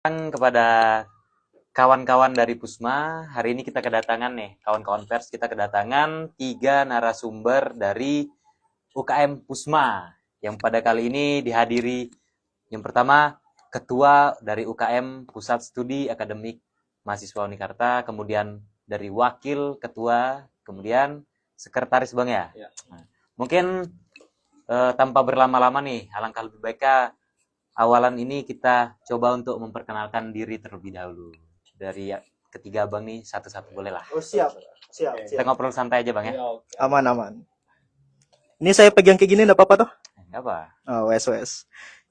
Kepada kawan-kawan dari Pusma, hari ini kita kedatangan nih, kawan-kawan pers, kita kedatangan 3 narasumber dari UKM Pusma, yang pada kali ini dihadiri yang pertama Ketua dari UKM Pusat Studi Akademik Mahasiswa Unikarta, kemudian dari Wakil Ketua, kemudian Sekretaris Bang ya. Nah, mungkin tanpa berlama-lama nih, alangkah lebih baiknya awalan ini kita coba untuk memperkenalkan diri terlebih dahulu. Dari ketiga Bang nih, satu-satu boleh lah. Oh, siap. Kita ngobrol santai aja Bang ya. Aman. Ini saya pegang kayak gini enggak apa-apa toh? Enggak apa. Oh, wes.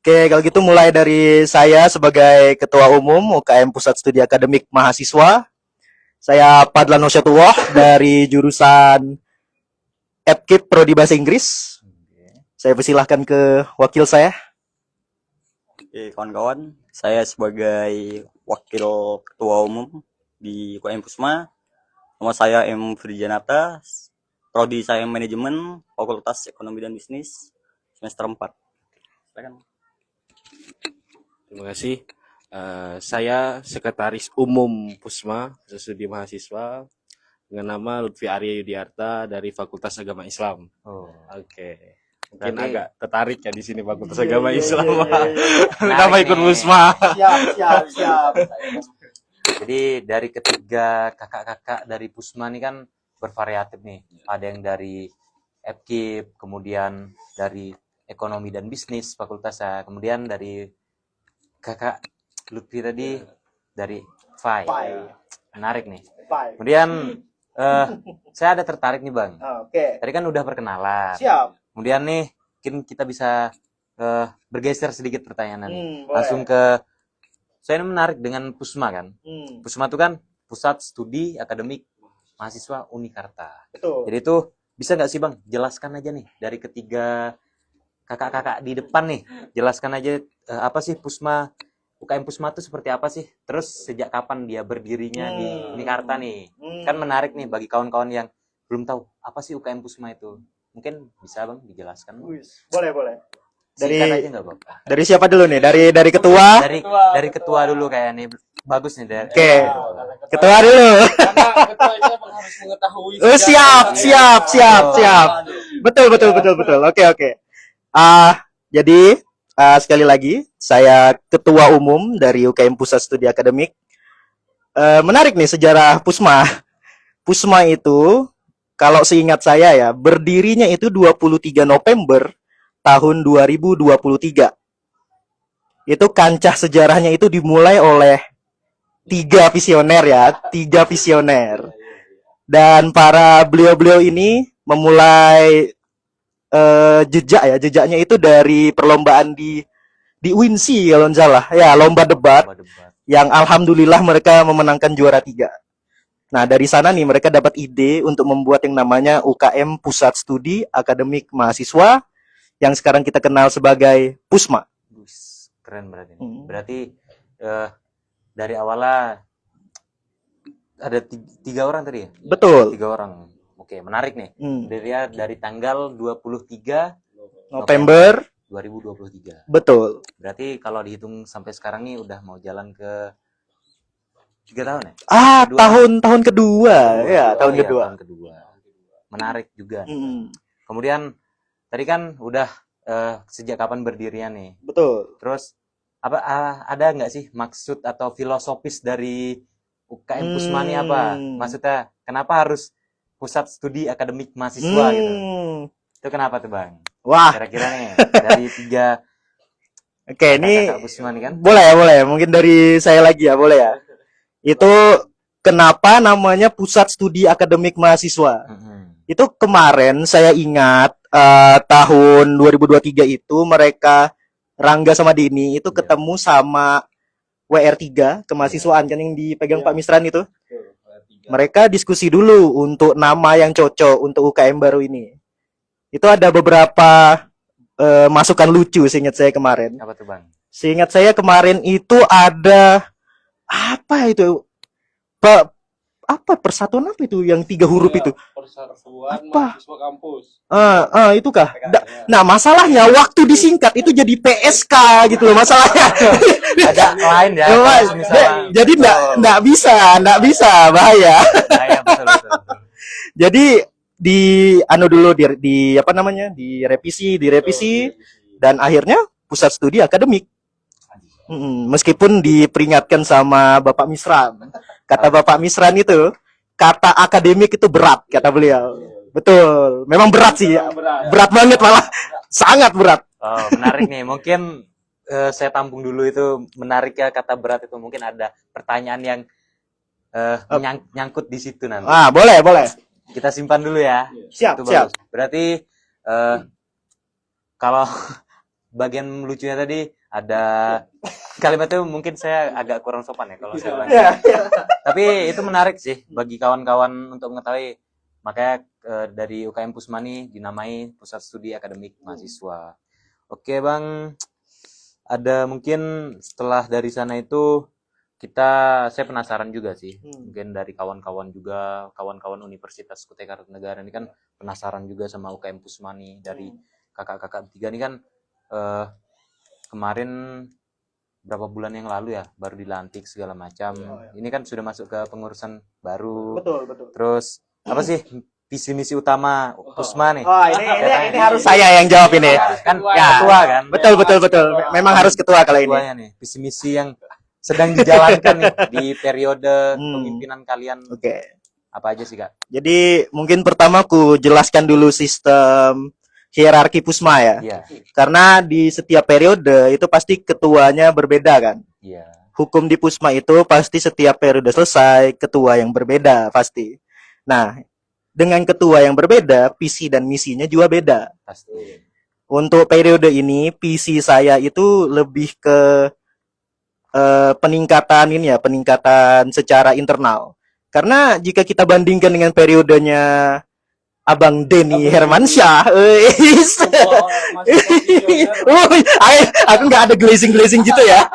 Oke, kalau gitu mulai dari saya sebagai Ketua Umum UKM Pusat Studi Akademik Mahasiswa. Saya Padlan Nosyatullah dari jurusan EPKIP Prodi Bahasa Inggris. Saya persilahkan ke wakil saya. Oke, kawan-kawan, saya sebagai Wakil Ketua Umum di UKM Pusma. Nama saya M. Frijanata, Prodi saya Manajemen, Fakultas Ekonomi dan Bisnis, semester 4. Silakan. Terima kasih. Saya Sekretaris Umum Pusma, Studi Mahasiswa, dengan nama Lutfi Arya Yudiarta dari Fakultas Agama Islam. Oh, Oke. Mungkin Berarti- agak tertarik ya di sini Fakultas Iya, Agama iya, Islam. iya. Kenapa ikut nih. Pusma? Siap. Jadi dari ketiga kakak-kakak dari Pusma ini kan bervariatif nih. Ada yang dari EPKIP, kemudian dari Ekonomi dan Bisnis Fakultas saya, kemudian dari kakak Lutfi tadi dari FAI. Menarik nih. Kemudian saya ada tertarik nih Bang. Oke. Tadi kan udah perkenalan. Siap. Kemudian nih mungkin kita bisa bergeser sedikit pertanyaannya. Boleh. Langsung ke saya ini menarik dengan Pusma kan. Pusma itu kan Pusat Studi Akademik Mahasiswa Unikarta. Betul. Jadi itu bisa nggak sih Bang jelaskan aja nih dari ketiga kakak-kakak di depan nih, jelaskan aja apa sih Pusma, UKM Pusma itu seperti apa sih? Terus sejak kapan dia berdirinya di Unikarta nih? Kan menarik nih bagi kawan-kawan yang belum tahu apa sih UKM Pusma itu. Mungkin bisa Bang dijelaskan. Boleh. Singkat Dari- aja nggak Bang? Dari siapa dulu nih? Dari ketua? Dari ketua dulu kayak nih. Bagus nih dari. Oke. Ketua dulu. Karena ketua itu emang harus mengetahui. Oh, siap. Betul. Oke. Jadi sekali lagi saya Ketua Umum dari UKM Pusat Studi Akademik. Menarik nih sejarah Pusma. Pusma itu kalau seingat saya ya, berdirinya itu 23 November tahun 2023. Itu kancah sejarahnya itu dimulai oleh 3 visioner. Dan para beliau-beliau ini memulai jejaknya itu dari perlombaan di UINSI kalau nggak salah. Ya, lomba debat yang alhamdulillah mereka memenangkan juara 3. Nah, dari sana nih mereka dapat ide untuk membuat yang namanya UKM Pusat Studi Akademik Mahasiswa yang sekarang kita kenal sebagai Pusma. Keren berarti. Berarti dari awalnya ada 3 orang tadi ya? Betul. 3 orang. Oke, menarik nih. Dari tanggal 23 November 2023. betul. Berarti kalau dihitung sampai sekarang nih udah mau jalan ke 3 tahun ya? Kedua. Tahun kedua. Ya, tahun Iya, kedua. tahun kedua. Menarik juga. Mm, Kemudian tadi kan udah sejak kapan berdirinya nih? betul. Terus apa ada nggak sih maksud atau filosofis dari UKM Pusma ini apa? Maksudnya kenapa harus Pusat Studi Akademik Mahasiswa gitu? Itu kenapa tuh Bang? Wah, Kira-kira nih dari 3 oke, ini kakak Pusma nih kan? boleh. Mungkin dari saya lagi ya, boleh ya. Itu kenapa namanya Pusat Studi Akademik Mahasiswa? Itu kemarin saya ingat tahun 2023 itu mereka Rangga sama Dini itu ketemu sama WR3 kemahasiswaan kan yang dipegang Pak Misran itu. Mereka diskusi dulu untuk nama yang cocok untuk UKM baru ini. Itu ada beberapa masukan lucu seingat saya kemarin. Apa tuh Bang? Seingat saya kemarin itu ada apa itu? apa persatuan apa itu yang 3 huruf itu? Persatuan Apa? Mahasiswa Kampus. Itu kah? Nah, masalahnya waktu disingkat itu jadi PSK gitu loh masalahnya. Ada lain ya. kalau misalnya- Jadi enggak bisa, bahaya. Iya, betul, betul, betul. Jadi di anu dulu di apa namanya? Direvisi dan akhirnya pusat studi akademik. Meskipun diperingatkan sama Bapak Misran. Kata Bapak Misran itu, kata akademik itu berat, kata beliau. Betul, memang berat sih. Berat banget malah. Sangat berat. Oh, menarik nih. Mungkin saya tampung dulu itu menarik ya kata berat itu. Mungkin ada pertanyaan yang nyangkut di situ nanti. Boleh. Kita simpan dulu ya. Siap, Itu siap. bagus. Berarti kalau bagian lucunya tadi ada kalimat itu mungkin saya agak kurang sopan ya kalau saya bilang. Tapi itu menarik sih bagi kawan-kawan untuk mengetahui. Makanya dari UKM Pusma ini dinamai Pusat Studi Akademik Mahasiswa. Oke Bang, ada mungkin setelah dari sana itu saya penasaran juga sih. Mungkin dari kawan-kawan juga, kawan-kawan Universitas Kutai Kartanegara ini kan penasaran juga sama UKM Pusma nih. Dari kakak-kakak tiga ini kan kemarin berapa bulan yang lalu ya baru dilantik segala macam. Ini kan sudah masuk ke pengurusan baru. Betul. Terus apa sih visi misi utama Pusma nih? Ini harus saya yang jawab ini. Kan ketua kan? Betul. Memang harus ketua kalau ini. Ketuanya nih, visi misi yang sedang dijalankan nih di periode kepemimpinan kalian. Oke. Apa aja sih, Kak? Jadi mungkin pertama aku jelaskan dulu sistem hierarki Pusma ya. Iya. Karena di setiap periode itu pasti ketuanya berbeda kan. Iya. Hukum di Pusma itu pasti setiap periode selesai ketua yang berbeda pasti. Nah, dengan ketua yang berbeda, visi dan misinya juga beda. Pasti. Untuk periode ini, visi saya itu lebih ke peningkatan secara internal. Karena jika kita bandingkan dengan periodenya Abang Denny Hermansyah, aku nggak ada glazing gitu ya.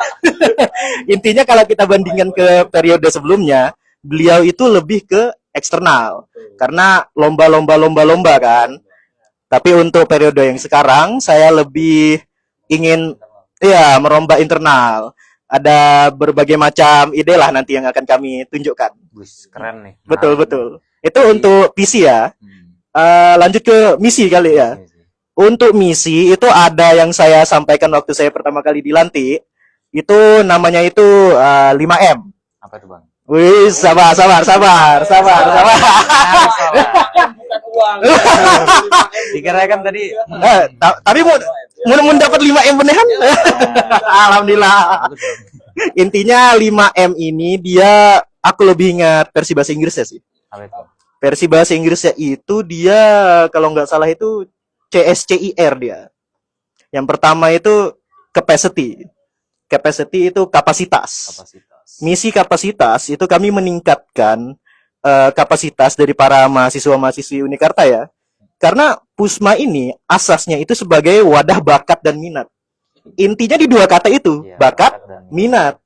Intinya kalau kita bandingkan ke periode sebelumnya, beliau itu lebih ke eksternal, karena lomba kan. Tapi untuk periode yang sekarang, saya lebih ingin merombak internal. Ada berbagai macam ide lah nanti yang akan kami tunjukkan. Wih, keren nih. Betul. Itu untuk visi ya. Lanjut ke misi kali ya. Untuk misi itu ada yang saya sampaikan waktu saya pertama kali dilantik. Itu namanya itu 5M. Apa itu, Bang? Wih, sabar. Bukan uang. Dikira kan tadi Tapi mau dapat 5M beneran? Alhamdulillah. Intinya 5M ini aku lebih ingat versi bahasa Inggrisnya sih. apa itu? Versi bahasa Inggrisnya itu dia kalau nggak salah itu CSCIR dia. Yang pertama itu capacity. Capacity itu kapasitas. Misi kapasitas itu kami meningkatkan kapasitas dari para mahasiswa-mahasiswi Unikarta ya. Karena Pusma ini asasnya itu sebagai wadah bakat dan minat. Intinya di dua kata itu, bakat, minat.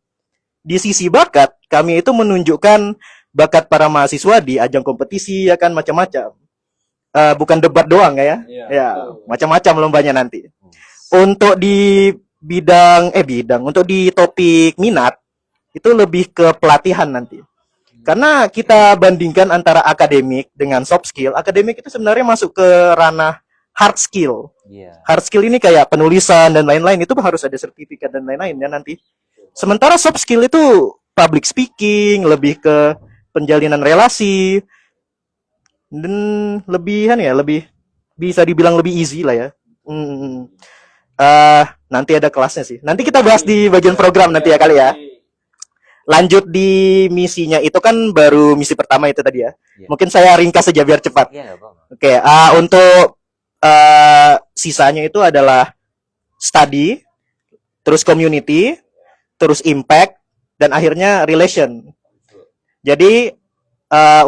Di sisi bakat, kami itu menunjukkan bakat para mahasiswa di ajang kompetisi ya kan macam-macam. Bukan debat doang ya. Macam-macam lombanya nanti. Untuk di untuk di topik minat itu lebih ke pelatihan nanti. Karena kita bandingkan antara akademik dengan soft skill, akademik itu sebenarnya masuk ke ranah hard skill. Hard skill ini kayak penulisan dan lain-lain, itu harus ada sertifikat dan lain-lain ya nanti. Sementara soft skill itu public speaking, lebih ke penjalinan relasi, dan lebih bisa dibilang lebih easy lah ya. Nanti ada kelasnya sih. Nanti kita bahas di bagian program nanti ya kali ya. Lanjut di misinya itu kan baru misi pertama itu tadi ya. Mungkin saya ringkas saja biar cepat. Oke, untuk sisanya itu adalah study, terus community, terus impact, dan akhirnya relation. Jadi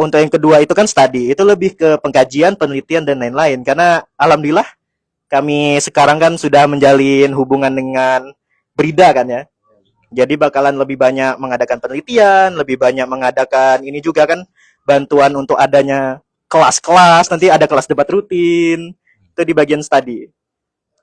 untuk yang kedua itu kan study, itu lebih ke pengkajian, penelitian, dan lain-lain. Karena alhamdulillah kami sekarang kan sudah menjalin hubungan dengan Brida kan ya. Jadi bakalan lebih banyak mengadakan penelitian, lebih banyak mengadakan ini juga kan bantuan untuk adanya kelas-kelas, nanti ada kelas debat rutin, itu di bagian study.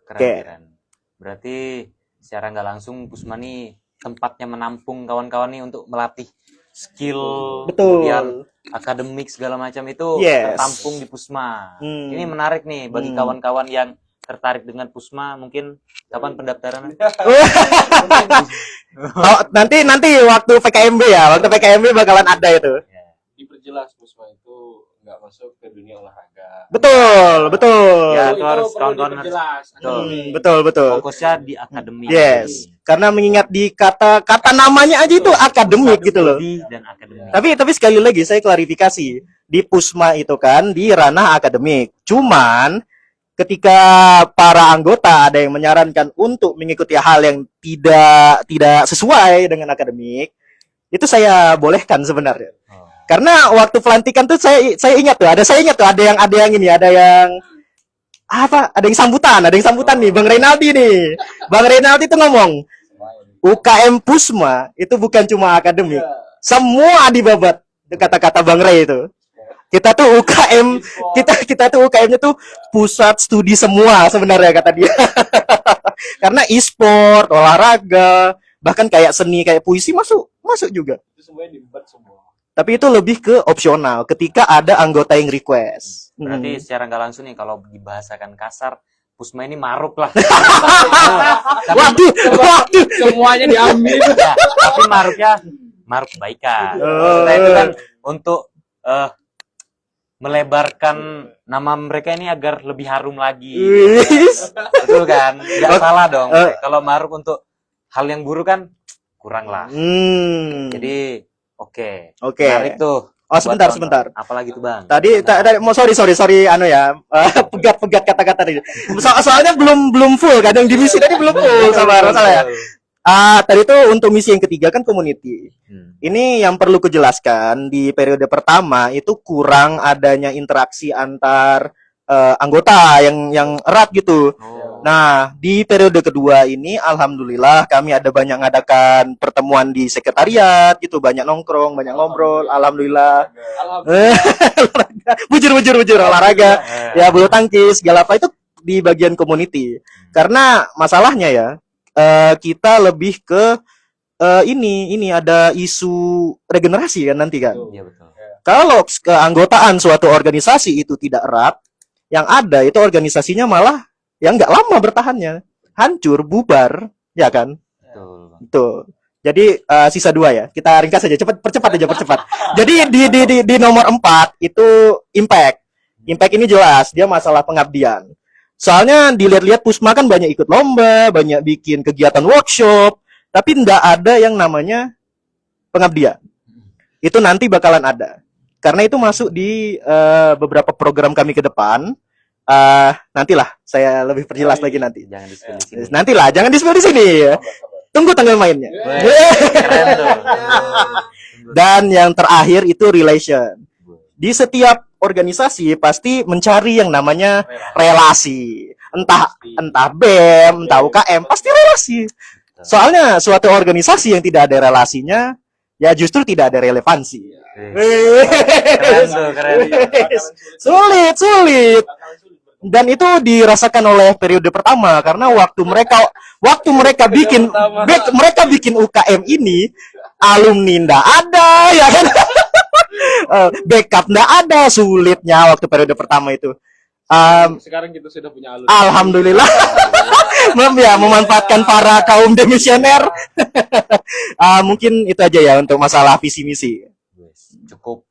Keren, Oke. keren. Berarti secara nggak langsung Pusma nih tempatnya menampung kawan-kawan nih untuk melatih skill, kemudian Betul. akademik segala macam itu Yes. tertampung di Pusma. Hmm. Ini menarik nih bagi Hmm. kawan-kawan yang tertarik dengan Pusma. Mungkin kapan pendaftaran? Oh, nanti waktu PKMB ya, waktu PKMB bakalan ada itu. Diperjelas Pusma itu nggak masuk ke dunia olahraga. Betul, betul. Ya, Itu itu harus perlu kawan-kawan harus diperjelas. Betul, betul. fokusnya di akademik. Yes, karena mengingat di kata namanya aja itu akademik gitu loh. Studi dan akademik. Tapi sekali lagi saya klarifikasi, di Pusma itu kan di ranah akademik. Cuman ketika para anggota ada yang menyarankan untuk mengikuti hal yang tidak sesuai dengan akademik, itu saya bolehkan sebenarnya. Oh. Karena waktu pelantikan tuh saya ingat tuh, ada yang ini, ada yang ada yang sambutan nih, Bang Reynaldi nih. Bang Reynaldi tuh ngomong, UKM Pusma itu bukan cuma akademik, semua dibabat. Itu kata-kata Bang Rey itu. Kita tuh UKM, kita tuh UKM-nya tuh pusat studi semua sebenarnya kata dia. Karena e-sport, olahraga, bahkan kayak seni, kayak puisi masuk juga. Itu semuanya diembat semua. Tapi itu lebih ke opsional ketika ada anggota yang request. Berarti secara nggak langsung nih kalau dibahasakan kasar, Pusma ini maruk lah. Waduh. Semuanya diambil. Ya, tapi maruk kebaikan. Maksudnya itu kan untuk melebarkan nama mereka ini agar lebih harum lagi. Betul kan? Nggak salah dong. Kalau maruk untuk hal yang buruk kan kurang lah. Jadi oke. Menarik tuh. Oh, sebentar. Apalagi tuh, Bang? Tadi sorry pegat kata-kata tadi. Soalnya belum full, kadang di misi tadi belum full sama saya. Tadi tuh untuk misi yang ketiga kan community. Ini yang perlu kujelaskan, di periode pertama itu kurang adanya interaksi antar anggota yang erat gitu. Nah, di periode kedua ini alhamdulillah kami ada banyak ngadakan pertemuan di sekretariat gitu, banyak nongkrong, banyak ngobrol, alhamdulillah. Bujur olahraga. Ya, bulu tangkis, segala apa itu di bagian community. Karena masalahnya ya, kita lebih ke ini ada isu regenerasi kan nanti kan. Iya, betul. Kalau keanggotaan suatu organisasi itu tidak erat, yang ada itu organisasinya malah yang nggak lama bertahannya, hancur, bubar, ya kan? Betul. Betul. Jadi sisa 2 ya. Kita ringkas aja, percepat. Jadi di nomor 4 itu impact. Impact ini jelas dia masalah pengabdian. Soalnya dilihat-lihat Pusma kan banyak ikut lomba, banyak bikin kegiatan workshop, tapi nggak ada yang namanya pengabdian. Itu nanti bakalan ada. Karena itu masuk di beberapa program kami ke depan. Nantilah saya lebih perjelas lagi nanti. Jangan di-spill di sini. Nantilah, jangan di-spill di sini. Tunggu tanggal mainnya. Keren tuh. Dan yang terakhir itu relation. Di setiap organisasi pasti mencari yang namanya relasi. Entah BEM, entah UKM, pasti relasi. Soalnya suatu organisasi yang tidak ada relasinya, ya justru tidak ada relevansi. Keren. Sulit. Dan itu dirasakan oleh periode pertama karena waktu mereka bikin UKM ini, alumni ndak ada, ya kan? Backup ndak ada, sulitnya waktu periode pertama itu. Sekarang kita sudah punya alur. Alhamdulillah. Memanfaatkan para kaum demisioner. Mungkin itu aja ya untuk masalah visi misi. Cukup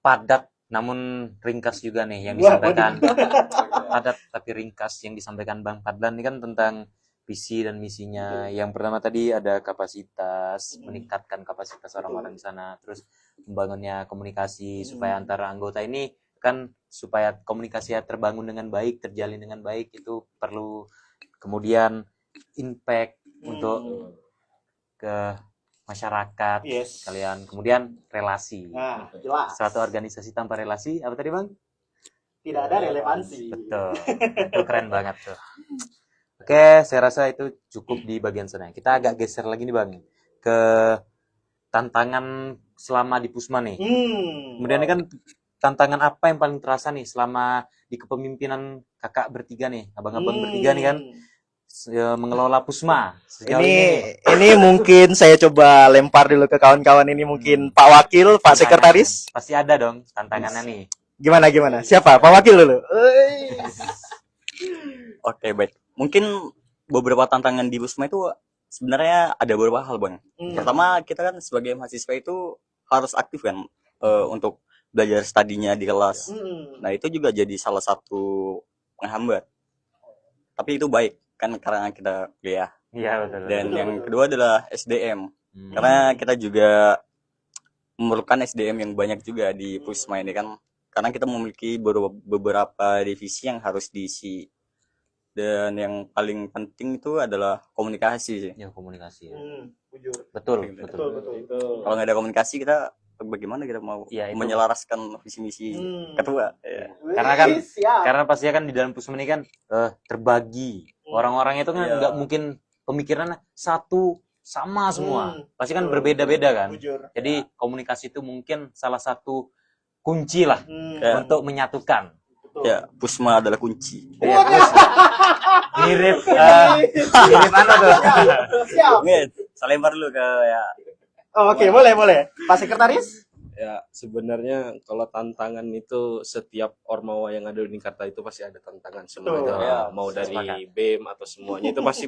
padat namun ringkas juga nih yang disampaikan. Padat tapi ringkas yang disampaikan Bang Fadlan ini kan tentang visi dan misinya. Yang pertama tadi ada kapasitas, meningkatkan kapasitas orang-orang di sana, terus membangunnya komunikasi supaya antara anggota ini kan supaya komunikasinya terbangun dengan baik, terjalin dengan baik, itu perlu. Kemudian impact untuk ke masyarakat kalian, kemudian relasi. Nah, jelas. Suatu organisasi tanpa relasi apa tadi Bang? Tidak ada relevansi. Betul. Itu keren banget tuh. Oke, saya rasa itu cukup di bagian sana. Kita agak geser lagi nih Bang ke tantangan selama di Pusma nih. Kemudian ini Wow. kan tantangan apa yang paling terasa nih selama di kepemimpinan kakak bertiga nih, abang-abang bertiga nih kan, mengelola Pusma sejauh ini. Ini mungkin saya coba lempar dulu ke kawan-kawan ini, mungkin Pak Wakil, Pak Sekretaris. Pasti ada dong tantangannya nih. Gimana? Siapa? Pak Wakil dulu. Oke, baik. Mungkin beberapa tantangan di Pusma itu sebenarnya ada beberapa hal, Bang. Pertama, kita kan sebagai mahasiswa itu harus aktif kan untuk belajar studinya di kelas. Nah, itu juga jadi salah satu penghambat. Tapi itu baik kan karena kita kuliah. Iya, betul. Dan yang kedua adalah SDM. Karena kita juga memerlukan SDM yang banyak juga di Pusma ini kan. Karena kita memiliki beberapa divisi yang harus diisi. Dan yang paling penting itu adalah komunikasi sih. Ya, komunikasi. Ya. Betul. Betul. Kalau nggak ada komunikasi kita bagaimana kita mau Ya, itu. menyelaraskan visi misi ketua ya. Karena pastinya kan di dalam Pusma ini kan terbagi. Orang-orang itu kan nggak mungkin pemikirannya satu sama semua. Pasti kan berbeda-beda kan. Jadi komunikasi itu mungkin salah satu kunci lah untuk menyatukan. Ya, Pusma adalah kunci. Ya, mirip mirip mana tuh? Oke, saya lempar dulu ke ya. Oke, boleh. Pak Sekretaris? Ya, sebenarnya kalau tantangan itu setiap ormawa yang ada di Jakarta itu pasti ada tantangan semuanya. Betul. Ya, Mau dari sepakat. BEM atau semuanya itu pasti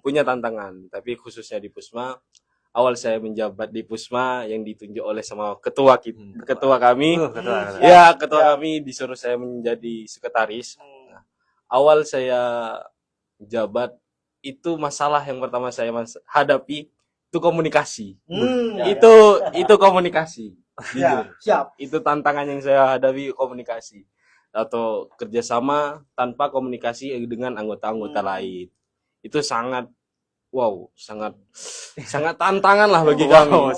punya tantangan. Tapi khususnya di Pusma, awal saya menjabat di Pusma yang ditunjuk oleh sama ketua kami. Betul. Ya, ketua kami disuruh saya menjadi sekretaris. Nah, awal saya jabat itu masalah yang pertama saya hadapi itu komunikasi. Itu komunikasi. Jujur. Siap. Itu tantangan yang saya hadapi, komunikasi atau kerjasama tanpa komunikasi dengan anggota-anggota lain. Itu sangat tantangan lah bagi kami.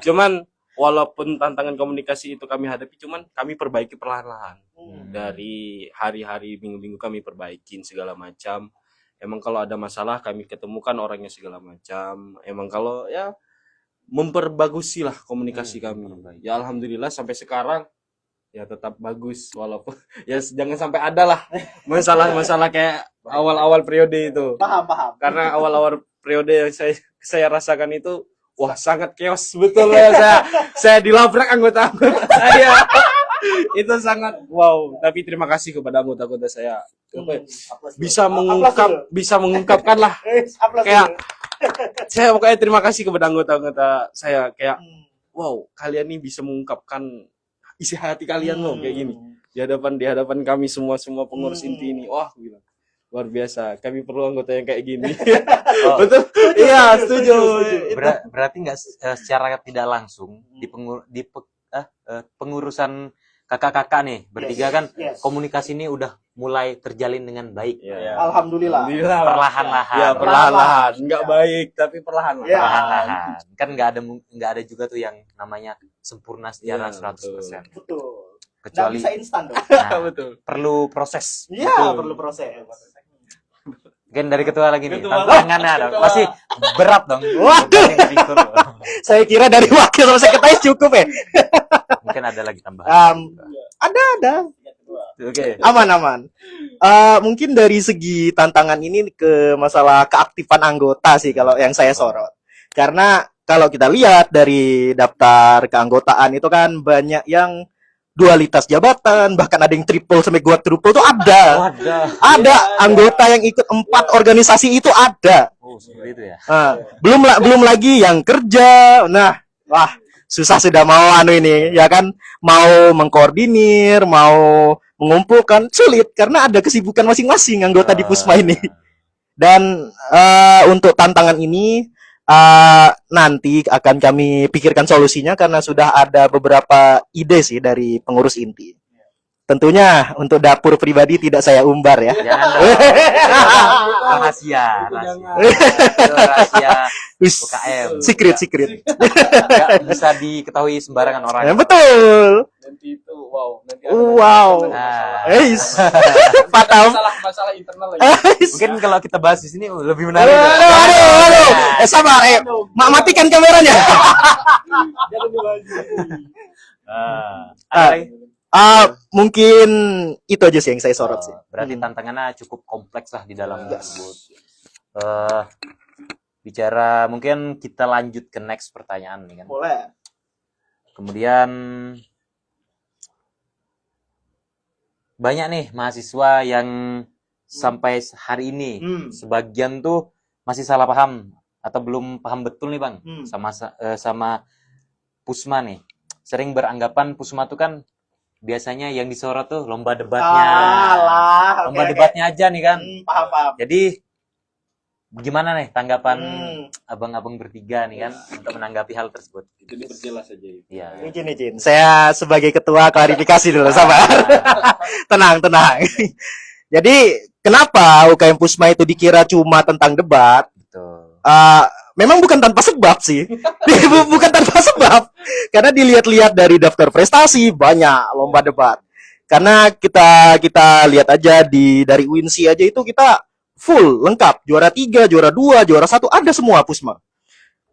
Cuman walaupun tantangan komunikasi itu kami hadapi, cuman kami perbaiki perlahan-lahan. Dari hari-hari, minggu-minggu kami perbaikin segala macam. Emang kalau ada masalah kami ketemukan orangnya segala macam. Emang kalau ya memperbagusi lah komunikasi kami. Ya alhamdulillah sampai sekarang ya tetap bagus walaupun ya jangan sampai ada lah masalah-masalah kayak awal-awal periode itu. Paham. Karena awal-awal periode yang saya rasakan itu wah sangat chaos betul ya saya dilabrak anggota-anggota saya. Itu sangat wow, tapi terima kasih kepada anggota-anggota saya. Bisa mengungkapkan lah kayak saya pokoknya terima kasih kepada anggota-anggota saya kayak wow, kalian nih bisa mengungkapkan isi hati kalian loh kayak gini di hadapan kami semua pengurus inti ini. Wah, gila. Luar biasa. Kami perlu anggota yang kayak gini. Betul. Iya, setuju. Berarti nggak secara tidak langsung di pengurusan kakak-kakak nih bertiga kan komunikasi ini udah mulai terjalin dengan baik. Alhamdulillah. Perlahan-lahan. Ya, perlahan-lahan. Enggak baik, tapi perlahan-lahan. Perlahan-lahan. Kan nggak ada juga tuh yang namanya sempurna secara 100%. Betul. Kecuali bisa instan dong. nah, Betul. perlu proses. Iya, perlu proses. Mungkin dari ketua lagi nih. Ketua. Tantangannya dong. Pasti berat dong. Waduh. Saya kira dari wakil sama sekretaris cukup ya. Mungkin ada lagi tambahan. Ada. Oke. Aman. Mungkin dari segi tantangan ini ke masalah keaktifan anggota sih kalau yang saya sorot. Karena kalau kita lihat dari daftar keanggotaan itu kan banyak yang dualitas jabatan, bahkan ada yang triple sampai quadruple tuh ada. Ada anggota yang ikut 4 organisasi itu ada. Oh, seperti itu ya. Belum lagi yang kerja. Nah, wah, susah sudah mau ini ya kan, mau mengkoordinir, mau mengumpulkan sulit karena ada kesibukan masing-masing anggota di Pusma ini. Dan untuk tantangan ini nanti akan kami pikirkan solusinya karena sudah ada beberapa ide sih dari pengurus inti. Tentunya untuk dapur pribadi tidak saya umbar ya. Jangan dong. Rahasia. Rahasia UKM. Secret. Nggak bisa diketahui sembarangan orang. Ya, betul. Nanti itu nanti Wow. Nah, Paham. masalah internal lagi. mungkin kalau kita bahas di sini lebih menarik. Aduh. Sabar. Matikan kameranya. Jangan dibahas. Ada lagi? Mungkin itu aja sih yang saya sorot sih. Berarti tantangannya cukup kompleks lah di dalam tersebut. Bicara mungkin kita lanjut ke next pertanyaan nih kan. Boleh. Kemudian banyak nih mahasiswa yang sampai hari ini sebagian tuh masih salah paham atau belum paham betul nih Bang sama Pusma nih. Sering beranggapan Pusma tuh kan biasanya yang disorot tuh lomba debatnya. Lomba debatnya aja nih kan. Paham. Jadi gimana nih tanggapan abang-abang bertiga nih kan untuk menanggapi hal tersebut? Itu diperjelas aja itu. Iya. Izin. Saya sebagai ketua klarifikasi dulu, sabar. Tenang. Jadi kenapa UKM Pusma itu dikira cuma tentang debat? Betul. Memang bukan tanpa sebab sih. Bukan tanpa sebab. Karena dilihat-lihat dari daftar prestasi banyak lomba debat. Karena kita lihat aja dari UINSI aja itu kita full lengkap, juara 3, juara 2, juara 1 ada semua Pusma.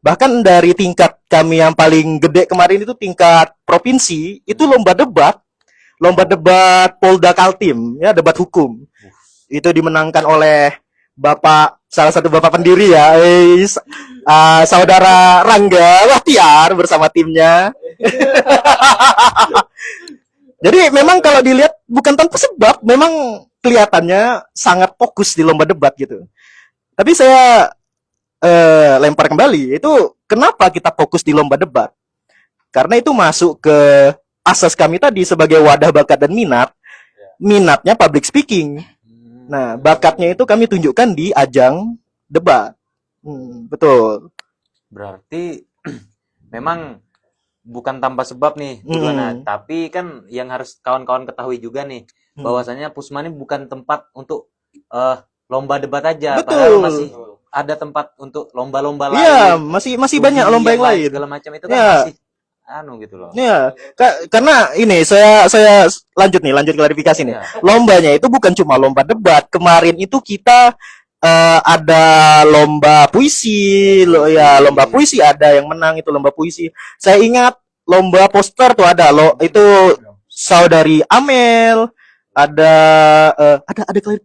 Bahkan dari tingkat kami yang paling gede kemarin itu tingkat provinsi, itu lomba debat Polda Kaltim, ya debat hukum. Itu dimenangkan oleh salah satu bapak pendiri ya, saudara Rangga Wahtiar bersama timnya. Jadi memang kalau dilihat bukan tanpa sebab, memang kelihatannya sangat fokus di lomba debat gitu. Tapi saya lempar kembali, itu kenapa kita fokus di lomba debat? Karena itu masuk ke asas kami tadi sebagai wadah bakat dan minat. Minatnya public speaking. Nah, bakatnya itu kami tunjukkan di ajang debat. Betul. Berarti memang bukan tanpa sebab nih tujuannya. Tapi kan yang harus kawan-kawan ketahui juga nih, bahwasanya Pusma ini bukan tempat untuk lomba debat aja. Betul. Padahal masih ada tempat untuk lomba-lomba lain. Iya, masih banyak lomba yang lain. Segala macam itu kan masih gitu loh. Iya, karena ini saya lanjut klarifikasi nih. Lombanya itu bukan cuma lomba debat. Kemarin itu kita ada lomba puisi, lomba puisi ada yang menang itu lomba puisi. Saya ingat lomba poster tuh ada itu saudari Amel, ada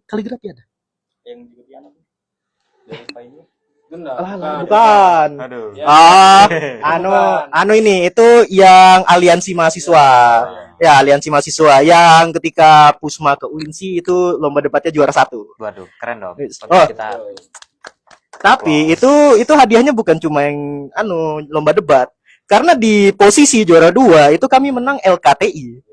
kaligrafi ada. Yang di anak Bukan. Aduh. Ini itu yang aliansi mahasiswa. Ya, aliansi mahasiswa yang ketika Pusma ke UINSI itu lomba debatnya juara 1. Waduh, keren dong. Tapi itu hadiahnya bukan cuma yang lomba debat. Karena di posisi juara 2 itu kami menang LKTI.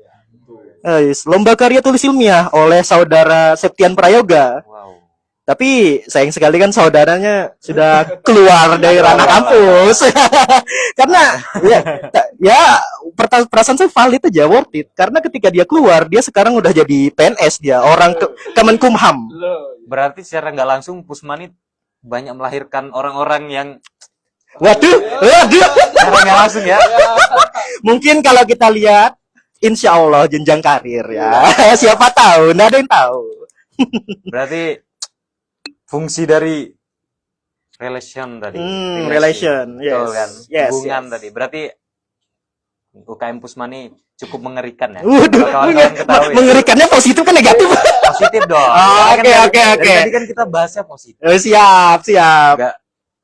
Lomba karya tulis ilmiah oleh saudara Septian Prayoga. Wow. Tapi sayang sekali kan saudaranya sudah keluar dari ranah kampus. Karena perasaan saya valid aja, worth it. Karena ketika dia keluar, dia sekarang udah jadi PNS dia, orang Kemenkumham. Berarti secara nggak langsung Pusma ini banyak melahirkan orang-orang yang Waduh. secara nggak langsung ya. Mungkin kalau kita lihat, insya Allah jenjang karir ya. Siapa tahu, nggak ada yang tahu. Berarti fungsi dari relation tadi. Relation, yes. Betul kan? Yes, Hubungan yes. tadi. Berarti UKM Pusma ini cukup mengerikan ya. Waduh, Kawan-kawan ketahui. mengerikannya positif kan negatif? Positif dong. Oke. Tadi kan kita bahasnya positif. Siap. Enggak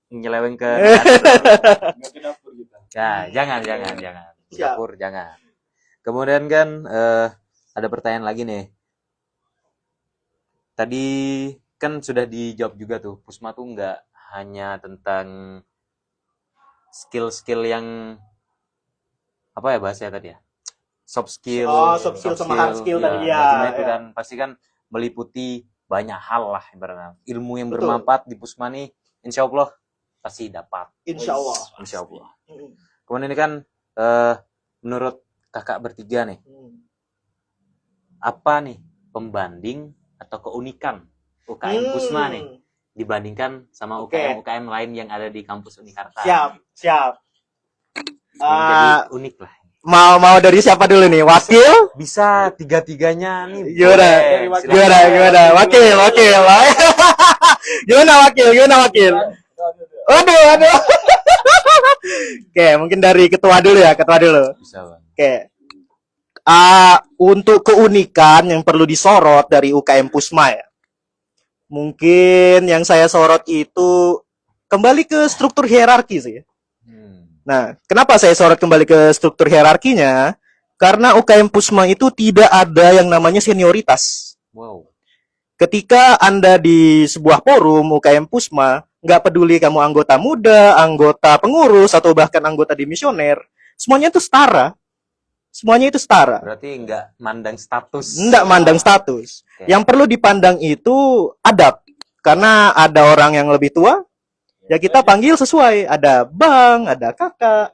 nyeleweng ke Nggak ke dapur kita. Ya, jangan. Dapur jangan. Kemudian kan ada pertanyaan lagi nih. Tadi kan sudah dijawab juga tuh, Pusma tuh nggak hanya tentang skill-skill yang apa ya bahasanya tadi ya, soft skill, soft skill sama hard skill tadi ya. maksudnya itu kan pasti kan meliputi banyak hal lah ibaratnya. Ilmu yang bermanfaat di Pusma nih, insya Allah pasti dapat. Insya Allah. Kemudian ini kan menurut kakak bertiga nih, apa nih pembanding atau keunikan UKM Pusma nih dibandingkan sama UKM lain yang ada di kampus Unikarta? Siap. Yang jadi unik lah. mau dari siapa dulu nih? Wakil? Bisa tiga-tiganya nih. Gimana? boleh. Silakan. Gimana? Wakil. Gimana wakil? Waduh. Oke, mungkin dari ketua dulu ya, Bisa, Bang. Oke. Untuk keunikan yang perlu disorot dari UKM Pusma ya. Mungkin yang saya sorot itu kembali ke struktur hierarki sih. Nah, kenapa saya sorot kembali ke struktur hierarkinya? Karena UKM Pusma itu tidak ada yang namanya senioritas. Wow. Ketika Anda di sebuah forum UKM Pusma, nggak peduli kamu anggota muda, anggota pengurus, atau bahkan anggota dimisioner, semuanya itu setara. Berarti nggak mandang status. Nggak mandang status. Oke. Yang perlu dipandang itu adab. Karena ada orang yang lebih tua, ya kita panggil sesuai. Ada bang, ada kakak.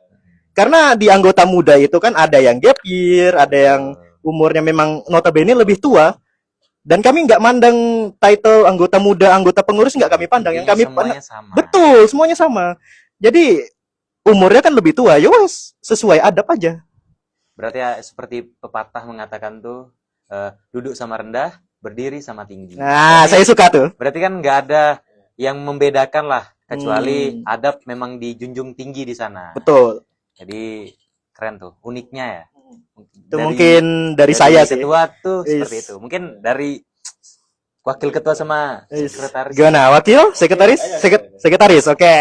Karena di anggota muda itu kan ada yang gap year, ada yang umurnya memang notabene lebih tua. Dan kami nggak mandang title anggota muda, anggota pengurus nggak kami pandang. Yang kami semuanya sama. betul, semuanya sama. Jadi umurnya kan lebih tua, ya wes sesuai adab aja. Berarti ya seperti pepatah mengatakan tuh duduk sama rendah, berdiri sama tinggi. Nah, saya suka tuh. Berarti kan nggak ada yang membedakan lah, kecuali adab memang dijunjung tinggi di sana. Betul. Jadi keren tuh, uniknya ya. Itu mungkin dari saya sih. Ketua tuh Is. seperti itu. Mungkin dari wakil ketua sama Is. sekretaris. Gimana? Wakil? Sekretaris? Sekretaris, oke.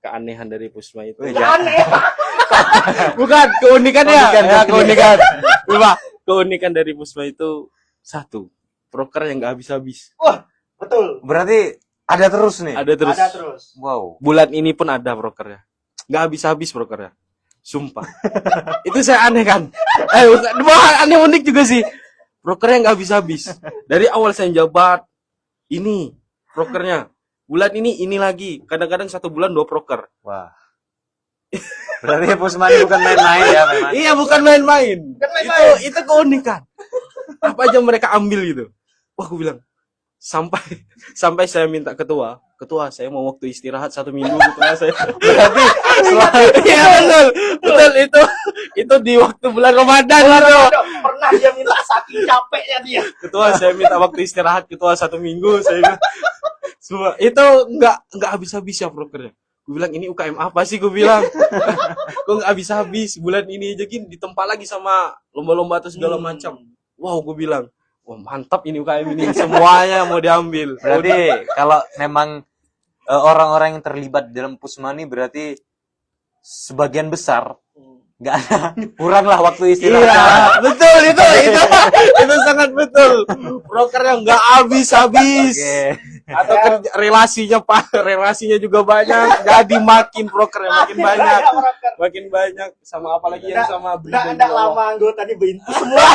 Keanehan dari Pusma itu. Aneh. Bukan keunikannya. Keunikan. Coba, keunikan dari Pusma itu satu, proker yang nggak habis-habis. Betul. Berarti ada terus nih. Ada terus. terus. Wow. Bulan ini pun ada prokernya. Nggak habis-habis prokernya. Sumpah. Itu saya aneh kan. Bukan aneh, unik juga sih. Prokernya nggak habis-habis. Dari awal saya jabat, ini prokernya. Bulan ini lagi. Kadang-kadang 1 bulan 2 proker. Wah. Berarti Pusma ini bukan main-main ya memang. Iya, bukan main-main. Itu keunikan. Apa aja mereka ambil gitu. Wah, aku bilang sampai saya minta ketua, saya mau waktu istirahat 1 minggu ketua saya. Berarti Iya, betul itu di waktu bulan Ramadan gitu. Pernah dia minta saking capeknya dia. Ketua, saya minta waktu istirahat ketua 1 minggu saya. Semua itu nggak habis-habis ya prokernya. Gue bilang ini UKM apa sih, gue bilang. Kok nggak habis-habis, bulan ini aja gini ditempa lagi sama lomba-lomba atau segala macam. Wow, gue bilang, wah mantap ini UKM ini, semuanya mau diambil. berarti kalau memang orang-orang yang terlibat dalam Pusma ini berarti sebagian besar nggak ada kurang lah waktu istirahat. Iya, betul itu sangat betul. Proker yang nggak habis-habis. Oke. Atau relasinya juga banyak, jadi makin proker yang makin banyak sama apalagi yang sama Nggak lama anggotanya berintis semua.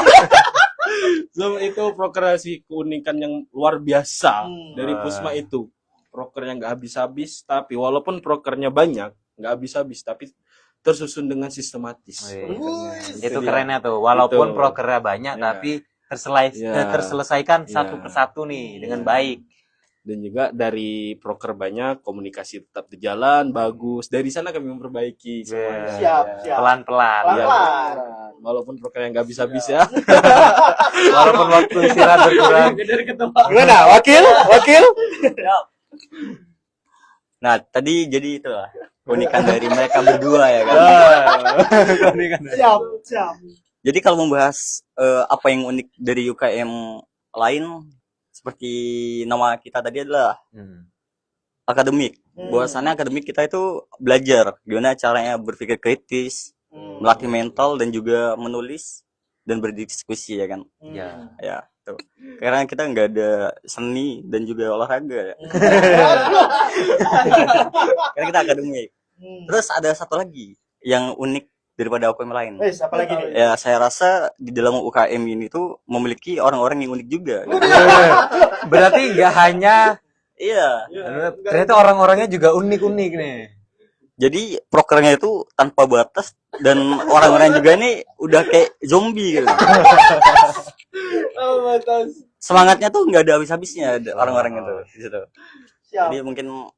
So, itu proker sih keunikan yang luar biasa dari Pusma itu. Proker yang nggak habis-habis, tapi walaupun prokernya banyak, nggak habis-habis, tapi tersusun dengan sistematis. Itu kerennya tuh, walaupun Itu. prokernya banyak Iya. tapi Iya. terselesaikan Iya. satu persatu nih dengan baik. Dan juga dari proker banyak, komunikasi tetap berjalan, bagus. Dari sana kami memperbaiki semuanya. Siap. Pelan-pelan. Iya, walaupun proker yang nggak habis-habis ya. Walaupun waktu istirahat berkurang. Gimana? Wakil? Nah, tadi jadi itu lah keunikan dari mereka berdua ya kan. Siap. Jadi kalau membahas apa yang unik dari UKM lain, seperti nama kita tadi adalah akademik. Bahwasannya akademik kita itu belajar gimana caranya berpikir kritis, melatih mental dan juga menulis dan berdiskusi ya kan. Ya. Ya, tuh. Karena kita nggak ada seni dan juga olahraga ya. Karena kita akademik. Terus ada satu lagi yang unik daripada UKM lain. Apa lagi nih? Ya, saya rasa di dalam UKM ini tuh memiliki orang-orang yang unik juga. Berarti nggak hanya Iya. ternyata orang-orangnya juga unik-unik nih. Jadi prokernya itu tanpa batas dan orang-orang juga ini udah kayak zombie gitu. Semangatnya tuh nggak ada habis-habisnya orang-orang itu di situ. Jadi mungkin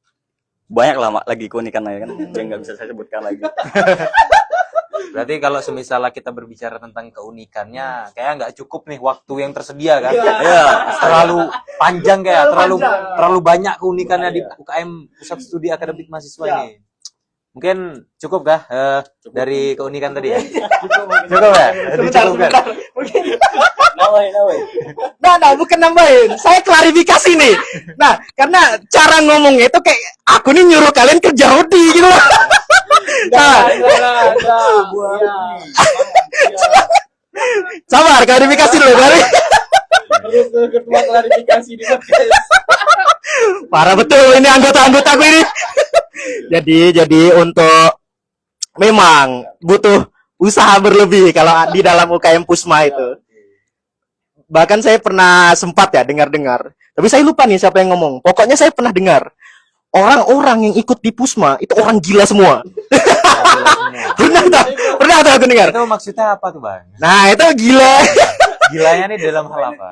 banyak lah lagi keunikan ya kan yang nggak bisa saya sebutkan lagi. Berarti kalau semisalnya kita berbicara tentang keunikannya, kayak nggak cukup nih waktu yang tersedia kan? Iya. Terlalu panjang kayak, terlalu banyak keunikannya di UKM Pusat Studi Akademik Mahasiswa ini. Mungkin cukup kah dari keunikan tadi ya? Cukup ya? Sebentar. Nah, bukan nambahin. Saya klarifikasi nih. Nah, karena cara ngomongnya itu kayak aku nih nyuruh kalian kerja Audi gitu. Nah, sabar, klarifikasi dulu dari. Terus ketua klarifikasi di podcast. Parah betul ini anggota-anggotaku ini. Jadi untuk memang butuh usaha berlebih kalau di dalam UKM Pusma itu. Bahkan saya pernah sempat ya dengar-dengar. Tapi saya lupa nih siapa yang ngomong. Pokoknya saya pernah dengar orang-orang yang ikut di Pusma itu orang gila semua. Pernah tuh aku dengar. Itu maksudnya apa tuh bang? Nah itu gila. Gilanya nih dalam hal apa?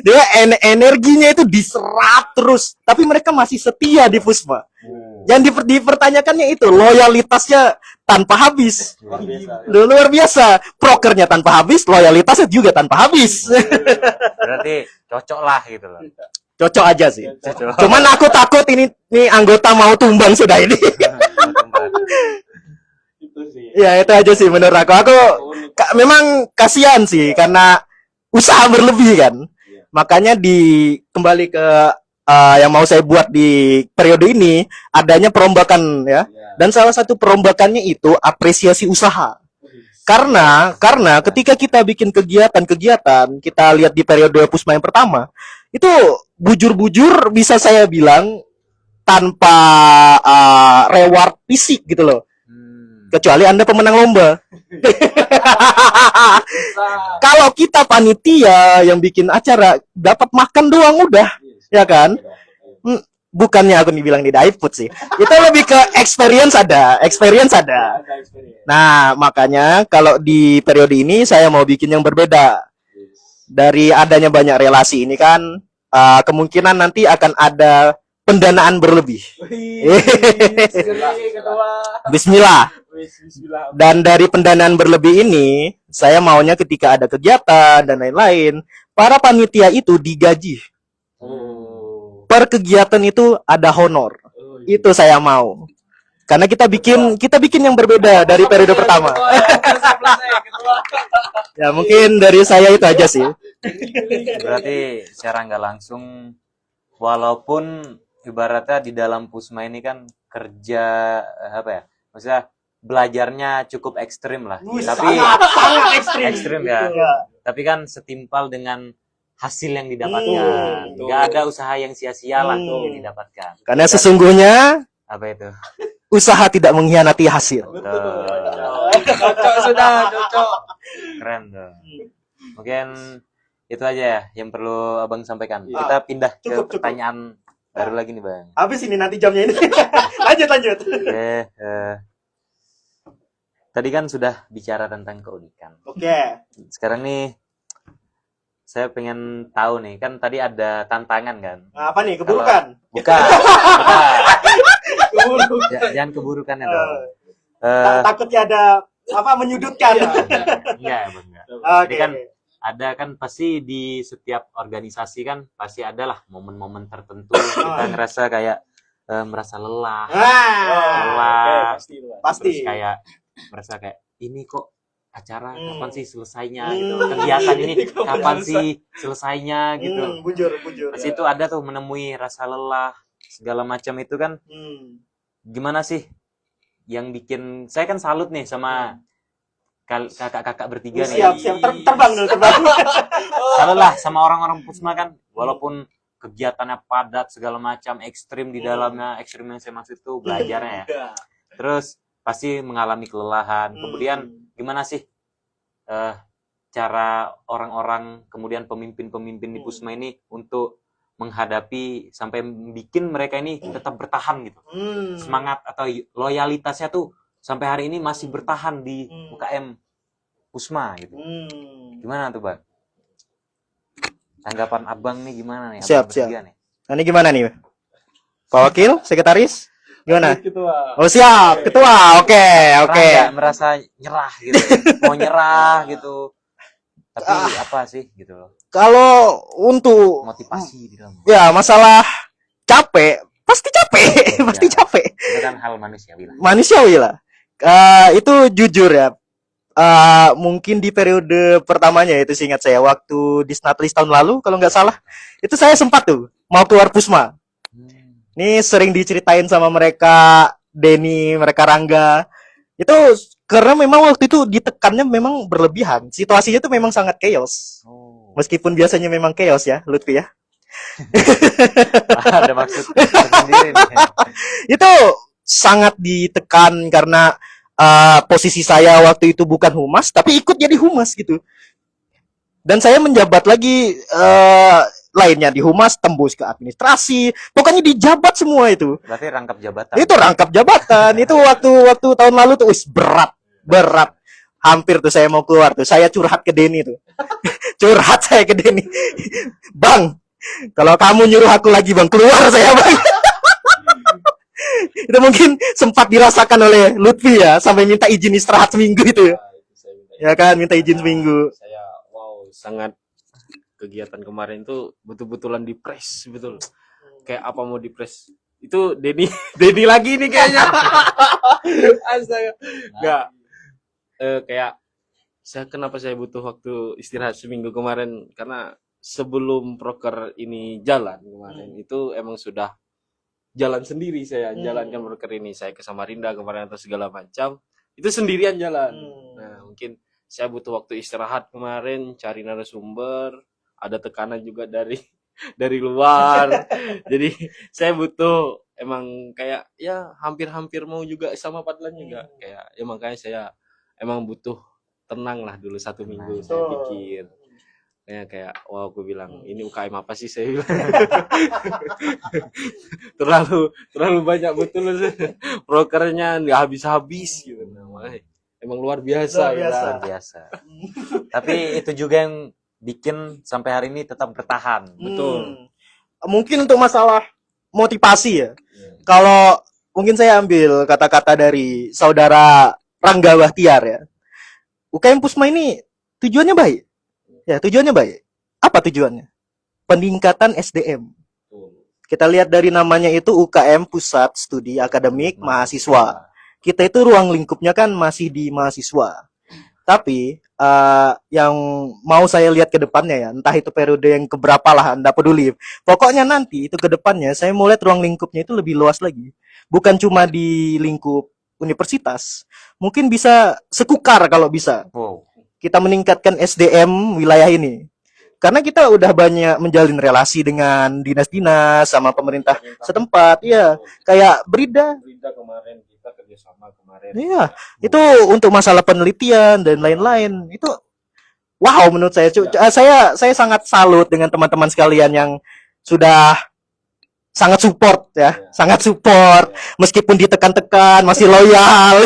Dia energinya itu diserap terus. Tapi mereka masih setia di Pusma. Yang dipertanyakannya itu loyalitasnya tanpa habis. Luar biasa. Prokernya tanpa habis, loyalitasnya juga tanpa habis. Berarti cocok lah gitu loh. Cocok aja sih. Cocok. Cuman aku takut ini anggota mau tumbang sudah ini. Itu sih. Ya itu aja sih menurut aku. Memang kasihan sih karena usaha berlebih kan. Makanya kembali ke yang mau saya buat di periode ini adanya perombakan ya. Dan salah satu perombakannya itu apresiasi usaha. Karena ketika kita bikin kegiatan, kita lihat di periode Pusma yang pertama, itu bujur-bujur bisa saya bilang tanpa reward fisik gitu loh. Kecuali Anda pemenang lomba. Kalau kita panitia yang bikin acara dapat makan doang udah, ya kan? Bukannya aku dibilang tidak input sih. Itu lebih ke experience ada. Nah, makanya kalau di periode ini saya mau bikin yang berbeda. Dari adanya banyak relasi ini kan kemungkinan nanti akan ada pendanaan berlebih. Bismillah. Dan dari pendanaan berlebih ini, saya maunya ketika ada kegiatan dan lain-lain, para panitia itu digaji. Per kegiatan itu ada honor. Itu saya mau. Karena kita bikin yang berbeda dari periode pertama. Ya mungkin dari saya itu aja sih. Berarti secara nggak langsung, walaupun ibaratnya di dalam Pusma ini kan kerja apa ya? Maksudnya belajarnya cukup ekstrim lah. Tapi sangat ekstrim ya. Tapi kan setimpal dengan hasil yang didapatkan. Nggak ada usaha yang sia-sia lah yang didapatkan. Karena sesungguhnya Apa itu? usaha tidak mengkhianati hasil. Cocok sudah, cocok. Keren tuh. Mungkin itu aja ya yang perlu abang sampaikan. Kita pindah ke Cukup. pertanyaan baru lagi nih bang. Habis ini nanti jamnya ini. lanjut. Oke, tadi kan sudah bicara tentang keunikan. Oke. Sekarang nih saya pengen tahu nih, kan tadi ada tantangan kan? Nah, apa nih keburukan? Bukan. Jangan keburukan ya dong. Takutnya ada apa menyudutkan. Enggak, Bang, enggak. Jadi Oke. kan ada kan pasti di setiap organisasi kan pasti adalah momen-momen tertentu kita ngerasa kayak merasa lelah, Pasti. terus kayak merasa kayak ini kok acara kapan sih selesainya gitu, kegiatan ini kapan sih selesainya gitu. Bujur. Pasti itu ada tuh menemui rasa lelah segala macam itu kan. Gimana sih yang bikin saya kan salut nih sama kakak-kakak bertiga nih. Siap. Terbang. Salut lah sama orang-orang Pusma kan, walaupun kegiatannya padat segala macam, ekstrim di dalamnya, ekstrim yang saya maksud itu belajarnya ya. Terus pasti mengalami kelelahan. Kemudian gimana sih cara orang-orang kemudian pemimpin-pemimpin di Pusma ini untuk menghadapi sampai bikin mereka ini tetap bertahan gitu, semangat atau loyalitasnya tuh sampai hari ini masih bertahan di UKM Pusma gitu. Gimana tuh bang? Tanggapan abang nih gimana nih? Siap. Nih? Nah, ini gimana nih? Pak Wakil, Sekretaris? Gimana? Ketua. Oh siap, ketua. Oke, oke. Pernah nggak merasa nyerah gitu, mau nyerah gitu, tapi apa sih gitu loh, Kalau untuk motivasi di dalam ya masalah capek, pasti capek, Ya, pasti capek. itu kan hal manusiawi lah. Manusiawi lah. Itu jujur ya. Mungkin di periode pertamanya itu seingat saya waktu di Snatlis tahun lalu kalau nggak salah itu saya sempat tuh mau keluar Pusma. Ini sering diceritain sama mereka Denny, mereka Rangga. Itu karena memang waktu itu ditekannya memang berlebihan. Situasinya tuh memang sangat chaos. Oh. Meskipun biasanya memang chaos ya, Lutfi ya. Ada maksud sendiri nih. Itu sangat ditekan karena posisi saya waktu itu bukan humas tapi ikut jadi humas gitu. Dan saya menjabat lagi lainnya di humas tembus ke administrasi, pokoknya dijabat semua itu. Berarti rangkap jabatan. Itu rangkap jabatan. Itu waktu tahun lalu tuh berat. Hampir tuh saya mau keluar tuh. Saya curhat ke Denny tuh. Curhat saya ke Denny. Bang, kalau kamu nyuruh aku lagi bang, keluar saya bang. Itu mungkin sempat dirasakan oleh Lutfi ya, sampai minta izin istirahat seminggu itu. Ya kan, minta izin seminggu. Saya sangat kegiatan kemarin tuh betul-betulan di press betul. Kayak apa mau di press? Itu Denny lagi nih kayaknya. Astaga. Enggak. Kayak kenapa saya butuh waktu istirahat seminggu kemarin karena sebelum proker ini jalan kemarin itu emang sudah jalan sendiri saya jalankan proker ini, saya ke Samarinda kemarin atau segala macam itu sendirian jalan. Nah mungkin saya butuh waktu istirahat kemarin, cari narasumber, ada tekanan juga dari luar. Jadi saya butuh emang kayak ya hampir-hampir mau juga sama Padlan juga kayak ya makanya saya emang butuh tenang lah dulu 1 minggu saya pikir. Kayak wah aku bilang ini UKM apa sih saya bilang. terlalu banyak betul brokernya nggak habis-habis gitu. Namanya emang luar biasa. Luar biasa. Tapi itu juga yang bikin sampai hari ini tetap bertahan. Betul. Mungkin untuk masalah motivasi ya. Kalau mungkin saya ambil kata-kata dari saudara Rangga Bahtiar ya. UKM Pusma ini tujuannya baik. Ya, tujuannya baik. Apa tujuannya? Peningkatan SDM. Kita lihat dari namanya itu UKM Pusat Studi Akademik Mahasiswa. Kita itu ruang lingkupnya kan masih di mahasiswa. Tapi yang mau saya lihat ke depannya ya, entah itu periode yang keberapa lah, Anda peduli. Pokoknya nanti itu ke depannya saya mau lihat ruang lingkupnya itu lebih luas lagi. Bukan cuma di lingkup universitas. Mungkin bisa sekukar kalau bisa. Wow. Kita meningkatkan SDM wilayah ini. Karena kita udah banyak menjalin relasi dengan dinas-dinas sama pemerintah setempat. Iya, kayak Brida kemarin kita kerjasama kemarin. Iya, itu untuk masalah penelitian dan lain-lain. Itu wow menurut saya. Saya sangat salut dengan teman-teman sekalian yang sudah sangat support ya, sangat support meskipun ditekan-tekan masih loyal.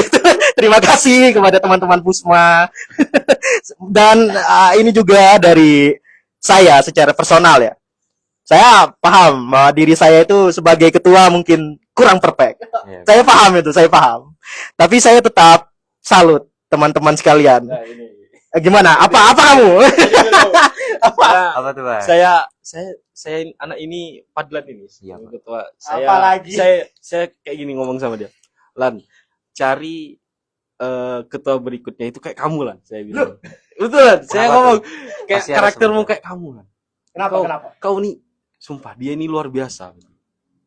Terima kasih kepada teman-teman Pusma. Dan ini juga dari saya secara personal ya. Saya paham bahwa diri saya itu sebagai ketua mungkin kurang perfect. Iya. Saya paham itu, saya paham. Tapi saya tetap salut teman-teman sekalian. Nah, ini. Gimana? Apa kamu? Apa tuh, Bang? Saya anak ini Padlan ini. Iya, Pak. Ketua. Apalagi? Saya kayak gini ngomong sama dia. Lan, cari ketua berikutnya itu kayak kamu Lan, saya bilang. Betul Lan, saya Kenapa ngomong tuh? kayak Pasti ada karaktermu sebabnya. kayak kamu Lan. Kenapa? Kau nih, sumpah dia ini luar biasa.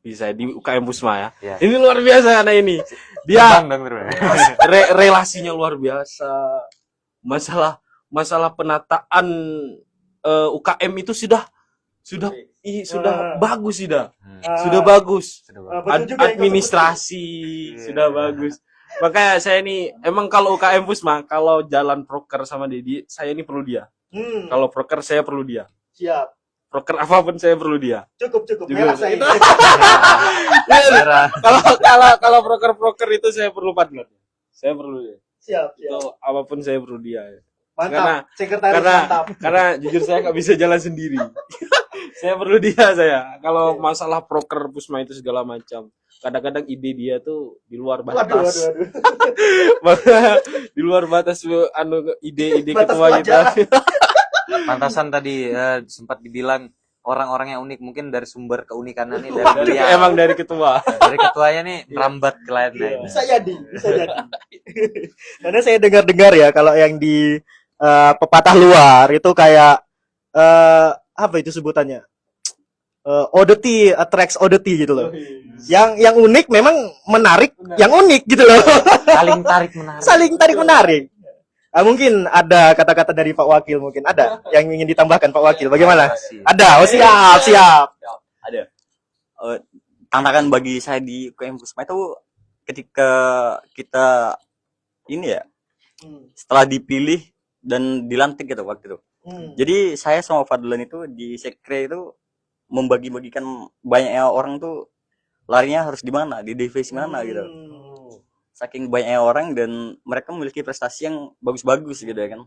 Bisa di UKM Pusma ya. Iya. Ini luar biasa anak ini. Dia Terbang dong, terbang. relasinya luar biasa. Masalah penataan UKM itu sudah bagus sudah. Sudah bagus. Sudah, Bang. Betul juga, Administrasi sudah bagus. Makanya saya ini emang kalau UKM Pusma, kalau jalan proker sama Dedi, saya ini perlu dia. Kalau proker saya perlu dia. Siap. Proker apapun saya perlu dia. Cukup. Juga. Merah saya. Merah. Kalau proker itu saya perlu partner. Saya perlu dia. Siap. Itu apapun saya perlu dia. Mantap. Sekretaris mantap. Karena jujur saya nggak bisa jalan sendiri. Saya perlu dia saya. Kalau masalah proker Pusma itu segala macam. kadang-kadang ide dia tuh di luar Waduh, batas. waduh, waduh. Di luar batas ide-ide Batas ketua kita. pelajaran. Pantasan tadi sempat dibilang orang-orang yang unik, mungkin dari sumber keunikannya nih dari Waduh, beliau. Emang dari ketua. Dari ketuanya nih merambat ke lain lain. Bisa jadi, bisa jadi. Karena saya dengar-dengar ya kalau yang di pepatah luar itu kayak apa itu sebutannya? Oddity attracts oddity gitu loh. Yang unik memang menarik, yang unik gitu loh. Saling tarik menarik. Saling tarik menarik. Mungkin ada kata-kata dari Pak Wakil, mungkin ada yang ingin ditambahkan Pak Wakil. Bagaimana? Ada. Oh, siap. Ada. Tantangan bagi saya di UKM Pusma itu ketika kita ini ya setelah dipilih dan dilantik gitu waktu itu. Jadi saya sama Fadlan itu di sekre itu membagi-bagikan banyaknya orang tuh larinya harus di mana, di divisi mana gitu. Saking banyaknya orang dan mereka memiliki prestasi yang bagus-bagus gitu ya kan.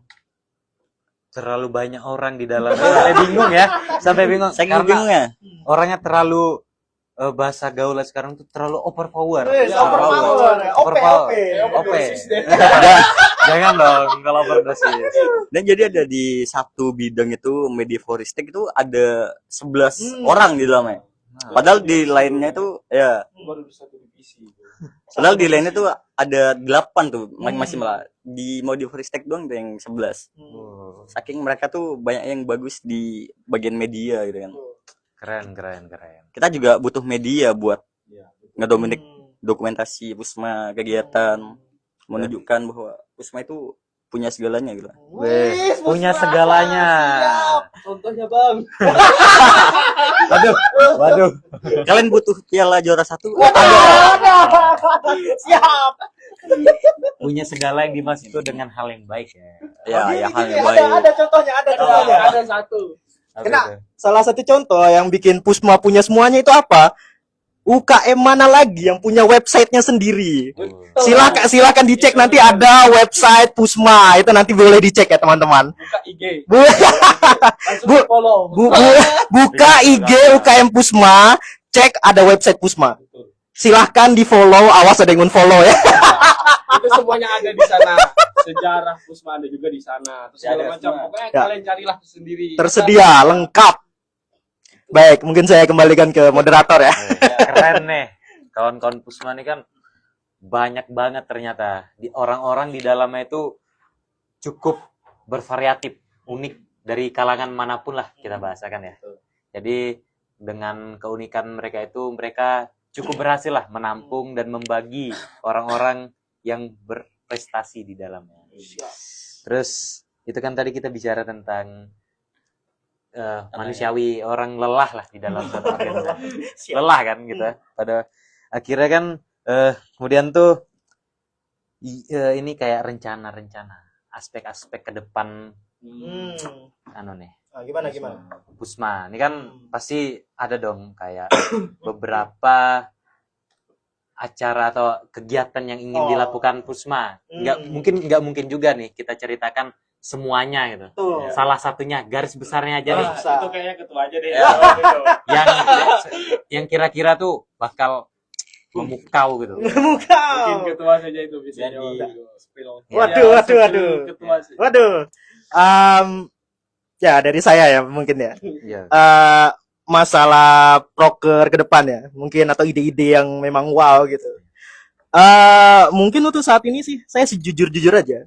Terlalu banyak orang di dalam. Sampai bingung ya. Sampai bingung. Saking Karena bingungnya. orangnya terlalu bahasa gaul sekarang tuh terlalu overpower. OP. Jangan dong kalau overdosis. Dan jadi ada di satu bidang itu media foristik itu ada 11 orang di dalamnya. Padahal di lainnya itu ya Baru satu divisi. padahal di lainnya tuh ada 8 tuh masing-masing lah. Di media foristik doang tuh yang 11. Saking mereka tuh banyak yang bagus di bagian media gitu kan. Keren. Kita juga butuh media buat Ya, ngedominik dokumentasi Pusma kegiatan, menunjukkan bahwa Pusma itu punya segalanya gitu. Weh, punya segalanya. contohnya Bang. Waduh. Kalian butuh piala juara 1? Siap. Punya segala yang dimaksud itu dengan hal yang baik ya. Ya hal yang baik. Ada contohnya, ada contohnya. Ada satu. Apa Kena. itu? Salah satu contoh yang bikin Pusma punya semuanya itu apa? UKM mana lagi yang punya websitenya sendiri? Silakan dicek, nanti ada website Pusma, itu nanti boleh dicek ya teman-teman. Buka IG. Bu, Langsung follow. buka IG UKM Pusma, cek ada website Pusma. Silahkan di follow, awas ada yang unfollow ya. Itu semuanya ada di sana. Sejarah Pusma ada juga di sana. Terus segala Ada macam. semua. Pokoknya Ya. kalian carilah sendiri. Tersedia lengkap. Baik, mungkin saya kembalikan ke moderator ya. Keren nih. Kawan-kawan Pusma ini kan banyak banget ternyata. Di orang-orang di dalamnya itu cukup bervariatif, unik dari kalangan manapun lah kita bahasakan ya. Jadi dengan keunikan mereka itu mereka cukup berhasil lah menampung dan membagi orang-orang yang berprestasi di dalamnya. Terus itu kan tadi kita bicara tentang manusiawi, orang lelah lah di dalam suatu organisasi. Lelah kan kita. Pada akhirnya kan kemudian tuh ini kayak rencana-rencana aspek-aspek ke depan anu nih Gimana? Pusma. Ini kan pasti ada dong kayak beberapa acara atau kegiatan yang ingin dilakukan Pusma. Nggak mungkin juga nih kita ceritakan semuanya gitu. Tuh. Salah satunya garis besarnya aja nih. Bisa. Itu kayaknya ketua aja deh. yang kira-kira tuh bakal memukau gitu. Mungkin ketua saja itu bisa Jadi- spill. Waduh. Ketua saja. Waduh. Ya dari saya ya mungkin ya. Iya. Masalah proker ke depan ya, mungkin atau ide-ide yang memang wow gitu. Mungkin untuk saat ini sih saya sejujur-jujur aja.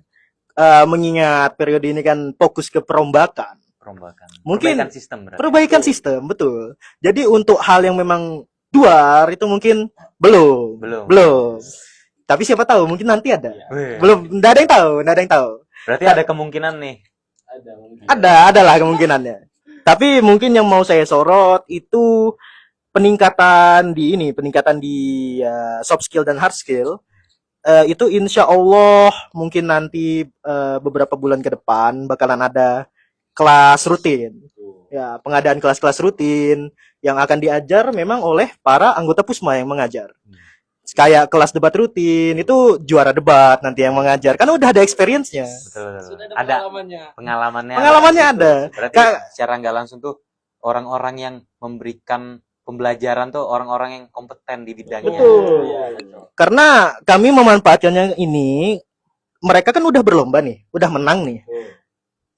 Mengingat periode ini kan fokus ke perombakan. Perombakan. Mungkin Perbaikan sistem berarti. Perbaikan sistem, betul. Jadi untuk hal yang memang duar itu mungkin belum. Tapi siapa tahu mungkin nanti ada. Wih. Belum, enggak ada yang tahu. Berarti ada kemungkinan nih. Ada mungkin. Adalah kemungkinannya. Tapi mungkin yang mau saya sorot itu peningkatan di soft skill dan hard skill. Itu insya Allah mungkin nanti beberapa bulan ke depan bakalan ada kelas rutin. Ya, pengadaan kelas-kelas rutin yang akan diajar memang oleh para anggota Pusma yang mengajar. Kayak kelas debat rutin itu juara debat nanti yang mengajar. Kan udah ada experience-nya. Betul. Sudah ada Ada pengalamannya. pengalamannya. Pengalamannya ada. Berarti secara nggak langsung tuh orang-orang yang memberikan pembelajaran tuh orang-orang yang kompeten di bidangnya. Betul. Karena kami memanfaatkannya ini, mereka kan udah berlomba nih, udah menang nih.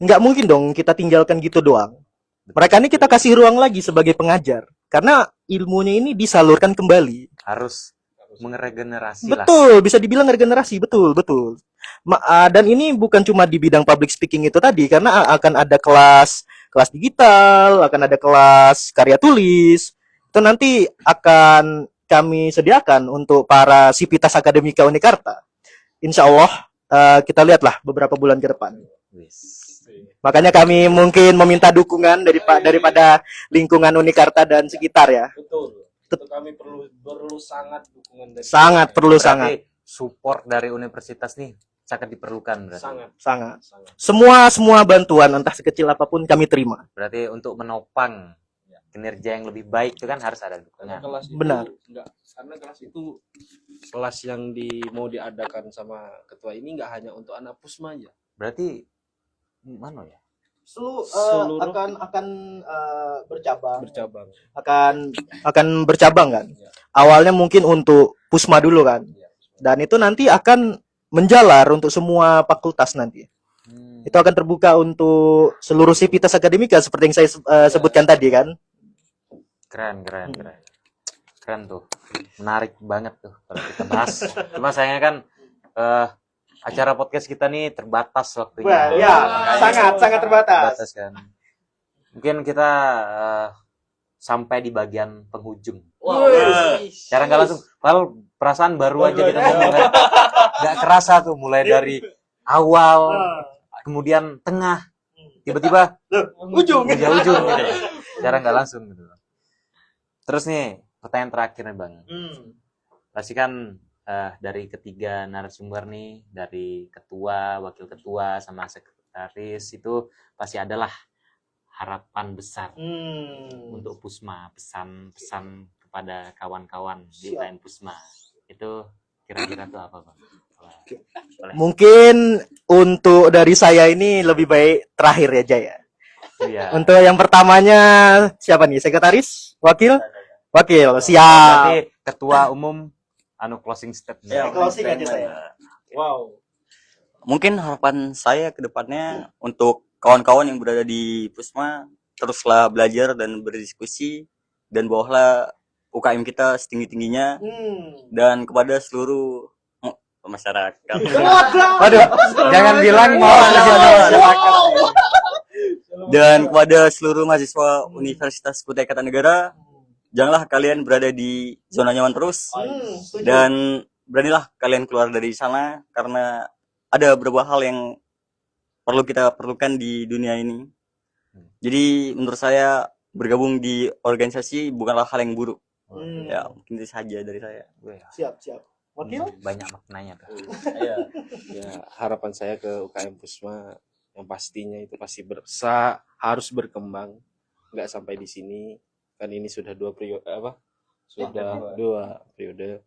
Nggak mungkin dong kita tinggalkan gitu doang. Mereka ini kita kasih ruang lagi sebagai pengajar. Karena ilmunya ini disalurkan kembali. Harus meregenerasi lah. Betul, bisa dibilang regenerasi, betul, betul. Dan ini bukan cuma di bidang public speaking itu tadi, karena akan ada kelas digital, akan ada kelas karya tulis. Itu nanti akan kami sediakan untuk para sivitas akademika Unikarta. Insya Allah kita lihatlah beberapa bulan ke depan. Makanya kami mungkin meminta dukungan daripada lingkungan Unikarta dan sekitar ya. Betul. Itu kami perlu sangat dukungan dari Sangat perlu Berarti sangat. support dari universitas nih sangat diperlukan berarti. Sangat. Semua bantuan entah sekecil apapun kami terima. Berarti untuk menopang kinerja yang lebih baik itu kan harus ada dukungan. Kelas itu Benar. Karena kelas itu kelas yang mau diadakan sama ketua ini nggak hanya untuk anak Pusma aja. Berarti mana ya? Seluruh akan bercabang. akan bercabang kan. Ya. Awalnya mungkin untuk Pusma dulu kan. Dan itu nanti akan menjalar untuk semua fakultas nanti. Itu akan terbuka untuk seluruh sivitas akademika seperti yang saya sebutkan tadi kan. Keren tuh, menarik banget tuh kalau kita bahas. Cuma sayangnya kan acara podcast kita nih terbatas waktunya. Wah, ya, sangat terbatas. Kan. Mungkin kita sampai di bagian penghujung. Cara nggak langsung, padahal perasaan baru aja kita ngomong. Nggak kerasa tuh mulai dari awal, kemudian tengah, tiba-tiba Ujung. ujung gitu. Cara nggak langsung gitu. Terus nih pertanyaan terakhir nih Bang. Pasti kan dari ketiga narasumber nih, dari ketua, wakil ketua, sama sekretaris itu pasti adalah harapan besar untuk Pusma, pesan-pesan kepada kawan-kawan di UKM Pusma. Itu kira-kira tuh apa Bang? Boleh. Mungkin untuk dari saya ini lebih baik terakhir ya Jaya. Iya. Untuk yang pertamanya siapa nih? Sekretaris? Wakil, siap. Berarti ketua umum closing statement. Ya, Closing aja saya. Wow. Mungkin harapan saya ke depannya untuk kawan-kawan yang berada di Pusma teruslah belajar dan berdiskusi dan bawalah UKM kita setinggi-tingginya dan kepada seluruh masyarakat. Waduh, jangan bilang mau masyarakat. Dan kepada seluruh mahasiswa Universitas Kutai Kartanegara, janganlah kalian berada di zona nyaman terus dan beranilah kalian keluar dari sana karena ada beberapa hal yang perlu kita perlukan di dunia ini. Jadi menurut saya bergabung di organisasi bukanlah hal yang buruk. Ya, mungkin itu saja dari saya. Siap. Wakil? Banyak maknanya tuh. Ya, harapan saya ke UKM Pusma yang pastinya itu pasti harus berkembang, nggak sampai di sini. Kan ini sudah dua periode dua periode.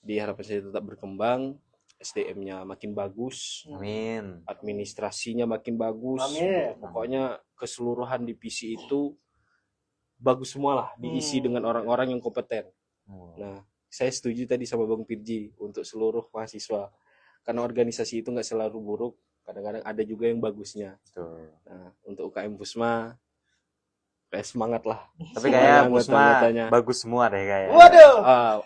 Di harapan saya tetap berkembang, SDM-nya makin bagus, Amin. administrasinya makin bagus. Amin. Pokoknya keseluruhan divisi itu bagus semua lah, diisi dengan orang-orang yang kompeten. Nah, saya setuju tadi sama Bang Pirji untuk seluruh mahasiswa. Karena organisasi itu nggak selalu buruk, kadang-kadang ada juga yang bagusnya. Betul. Nah, untuk UKM Pusma, kayak semangat lah. Tapi kayak Semuanya Pusma anggota-anggotanya. bagus semua deh kayaknya. Waduh.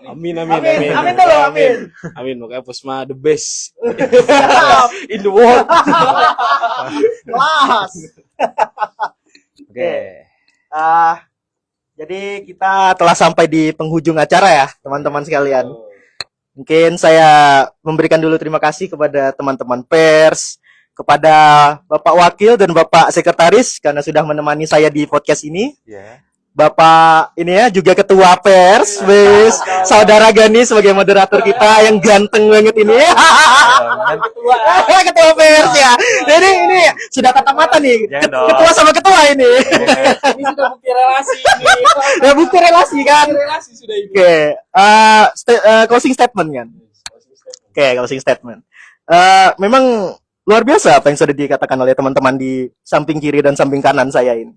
Amin. Amin dulu, amin. Amin, UKM Pusma the best in the world. Kelas. Oke. Jadi kita telah sampai di penghujung acara ya, teman-teman sekalian. Mungkin saya memberikan dulu terima kasih kepada teman-teman pers, kepada Bapak Wakil dan Bapak Sekretaris karena sudah menemani saya di podcast ini. Ya. Bapak ini ya juga ketua pers, wis saudara Gani sebagai moderator kita yang ganteng banget ini. Ketua pers ya. Jadi ini sudah tatap mata nih. Jangan dong. Ketua sama ketua ini. Ini sudah bukti relasi ini. Ya bukti relasi kan. Relasi sudah ini. Oke, closing statement kan. Oke, closing statement. Memang luar biasa apa yang sudah dikatakan oleh teman-teman di samping kiri dan samping kanan saya ini.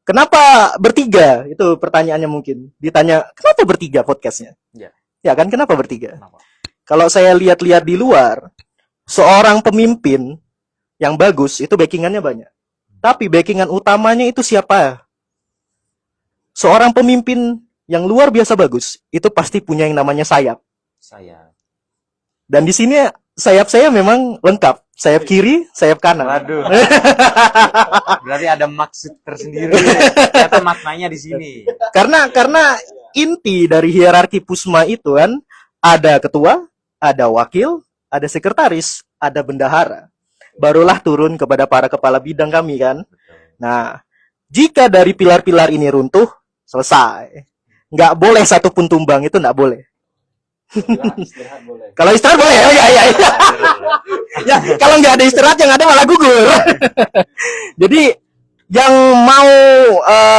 Kenapa bertiga? Itu pertanyaannya mungkin. Ditanya, kenapa bertiga podcastnya? Ya. Ya kan, kenapa bertiga? Kenapa? Kalau saya lihat-lihat di luar, seorang pemimpin yang bagus itu backingannya banyak. Tapi backingan utamanya itu siapa? Seorang pemimpin yang luar biasa bagus, itu pasti punya yang namanya sayap. Saya. Dan di sini sayap saya memang lengkap. Sayap kiri, sayap kanan. Waduh. Berarti ada maksud tersendiri. Ternyata maknanya di sini. Karena inti dari hierarki Pusma itu kan ada ketua, ada wakil, ada sekretaris, ada bendahara. Barulah turun kepada para kepala bidang kami kan. Nah, jika dari pilar-pilar ini runtuh, selesai. Nggak boleh satupun tumbang, itu nggak boleh. Istirahat boleh. Kalau istirahat boleh, oh, ya. Ya, kalau nggak ada istirahat yang ada malah gugur. Jadi yang mau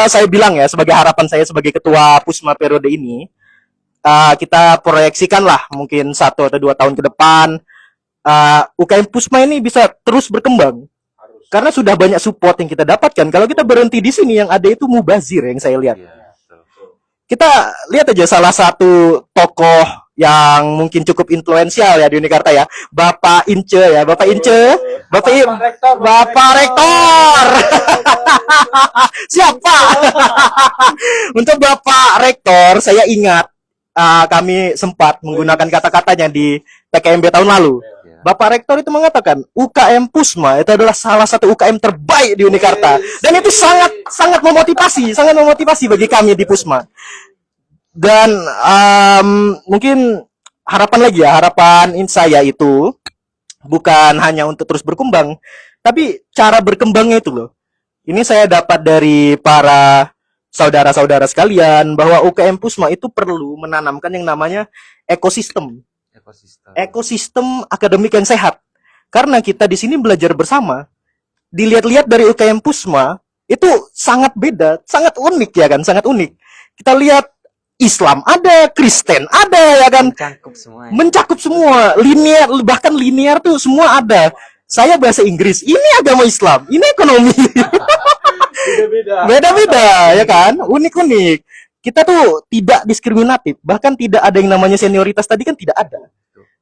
saya bilang ya sebagai harapan saya sebagai ketua Pusma periode ini, kita proyeksikan lah mungkin 1 atau 2 tahun ke depan UKM Pusma ini bisa terus berkembang. Karena sudah banyak support yang kita dapatkan. Kalau kita berhenti di sini yang ada itu mubazir yang saya lihat. Kita lihat aja salah satu tokoh yang mungkin cukup influensial ya di Unikarta ya, Bapak Ince ya, Bapak Ince, Bapak Rektor. Siapa? Untuk Bapak Rektor, saya ingat kami sempat menggunakan kata-katanya di PKMB tahun lalu. Bapak Rektor itu mengatakan UKM Pusma itu adalah salah satu UKM terbaik di Unikarta, dan itu sangat memotivasi bagi kami di Pusma. Dan mungkin harapan saya itu bukan hanya untuk terus berkembang, tapi cara berkembangnya itu loh. Ini saya dapat dari para saudara-saudara sekalian bahwa UKM Pusma itu perlu menanamkan yang namanya ekosistem akademik yang sehat. Karena kita di sini belajar bersama. Dilihat-lihat dari UKM Pusma itu sangat beda, sangat unik ya kan, sangat unik. Kita lihat Islam ada, Kristen ada ya kan, mencakup semua, linear, bahkan linear tuh semua ada. Saya bahasa Inggris, ini agama Islam, ini ekonomi. Beda-beda ya kan, unik-unik. Kita tuh tidak diskriminatif, bahkan tidak ada yang namanya senioritas tadi kan tidak ada.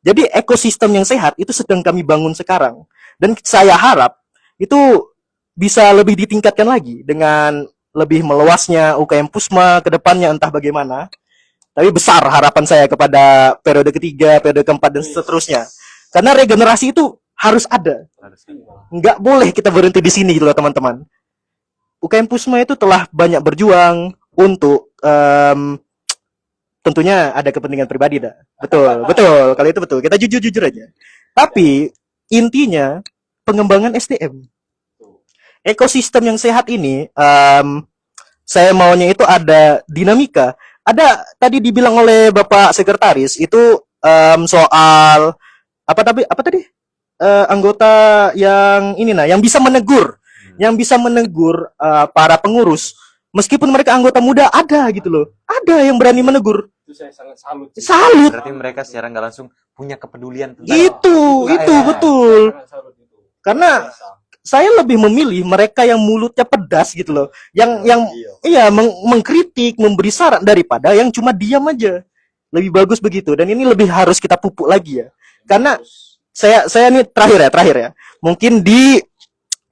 Jadi ekosistem yang sehat itu sedang kami bangun sekarang. Dan saya harap itu bisa lebih ditingkatkan lagi dengan lebih meluasnya UKM Pusma ke depannya entah bagaimana. Tapi besar harapan saya kepada periode ketiga, periode keempat dan seterusnya. Karena regenerasi itu harus ada. Nggak boleh kita berhenti di sini gitu loh teman-teman. UKM Pusma itu telah banyak berjuang untuk tentunya ada kepentingan pribadi dah. Betul. Kalau itu betul. Kita jujur aja. Tapi intinya pengembangan SDM. Ekosistem yang sehat ini, saya maunya itu ada dinamika. Ada tadi dibilang oleh Bapak Sekretaris itu soal apa tadi anggota yang ini yang bisa menegur, para pengurus. Meskipun mereka anggota muda ada gitu loh, ada yang berani menegur. Itu saya sangat salut. Berarti mereka secara nggak langsung punya kepedulian tentang itu betul. Karena saya lebih memilih mereka yang mulutnya pedas gitu loh, yang mengkritik, memberi saran daripada yang cuma diam aja. Lebih bagus begitu, dan ini lebih harus kita pupuk lagi ya. Karena saya ini terakhir ya. Mungkin di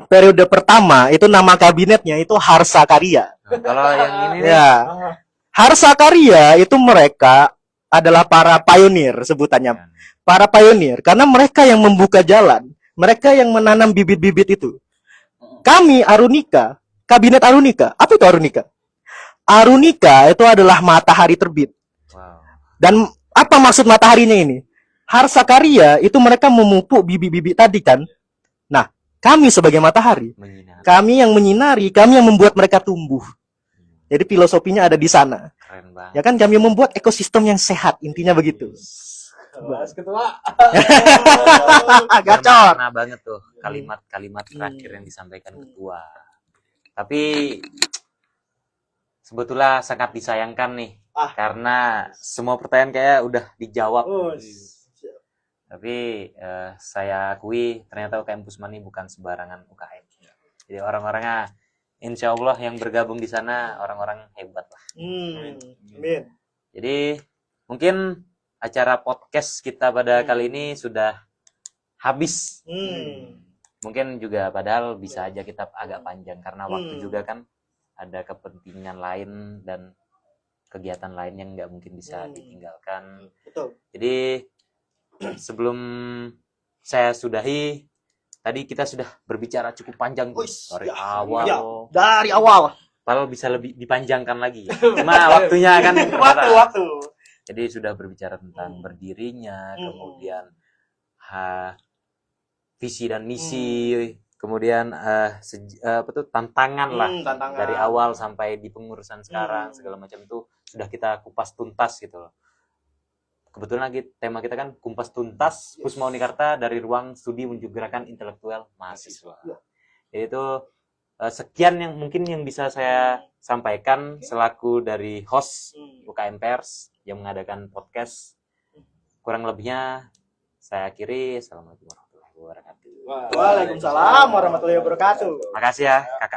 periode pertama itu nama kabinetnya itu Harsa Karya. Kalau yang ini ya, Harsa Karya itu mereka adalah para pionir sebutannya. Para pionir karena mereka yang membuka jalan. Mereka yang menanam bibit-bibit itu. Kami Arunika, kabinet Arunika. Apa itu Arunika? Arunika itu adalah matahari terbit. Dan apa maksud mataharinya ini? Harsa Karya itu mereka memupuk bibit-bibit tadi kan. Nah, kami sebagai matahari, kami yang menyinari, kami yang membuat mereka tumbuh. Jadi filosofinya ada di sana. Keren banget. Ya kan, kami membuat ekosistem yang sehat, intinya begitu. Ketua. Gacor. Nah banget tuh kalimat-kalimat terakhir yang disampaikan ketua. Tapi sebetulnya sangat disayangkan nih, karena semua pertanyaan kayak udah dijawab. Tapi saya akui ternyata UKM Pusma ini bukan sembarangan UKM. Jadi orang-orangnya insya Allah yang bergabung di sana orang-orang hebat lah. Amin. Jadi mungkin acara podcast kita pada kali ini sudah habis. Mungkin juga padahal bisa aja kita agak panjang karena waktu juga kan ada kepentingan lain dan kegiatan lain yang nggak mungkin bisa ditinggalkan. Betul. Jadi sebelum saya sudahi, tadi kita sudah berbicara cukup panjang tuh, dari awal. Ya, dari awal. Padahal bisa lebih dipanjangkan lagi. Cuma waktunya kan Waktu. Jadi sudah berbicara tentang berdirinya, kemudian visi dan misi, kemudian tantangan lah Tantangan. dari awal sampai di pengurusan sekarang segala macam itu sudah kita kupas tuntas gitu loh. Kebetulan lagi tema kita kan kumpas tuntas Pusma Unikarta dari ruang studi menuju gerakan intelektual mahasiswa. Jadi itu sekian yang mungkin yang bisa saya sampaikan selaku dari host UKM Pers yang mengadakan podcast. Kurang lebihnya saya akhiri. Assalamualaikum warahmatullahi wabarakatuh. Waalaikumsalam warahmatullahi wabarakatuh. Makasih ya kakak.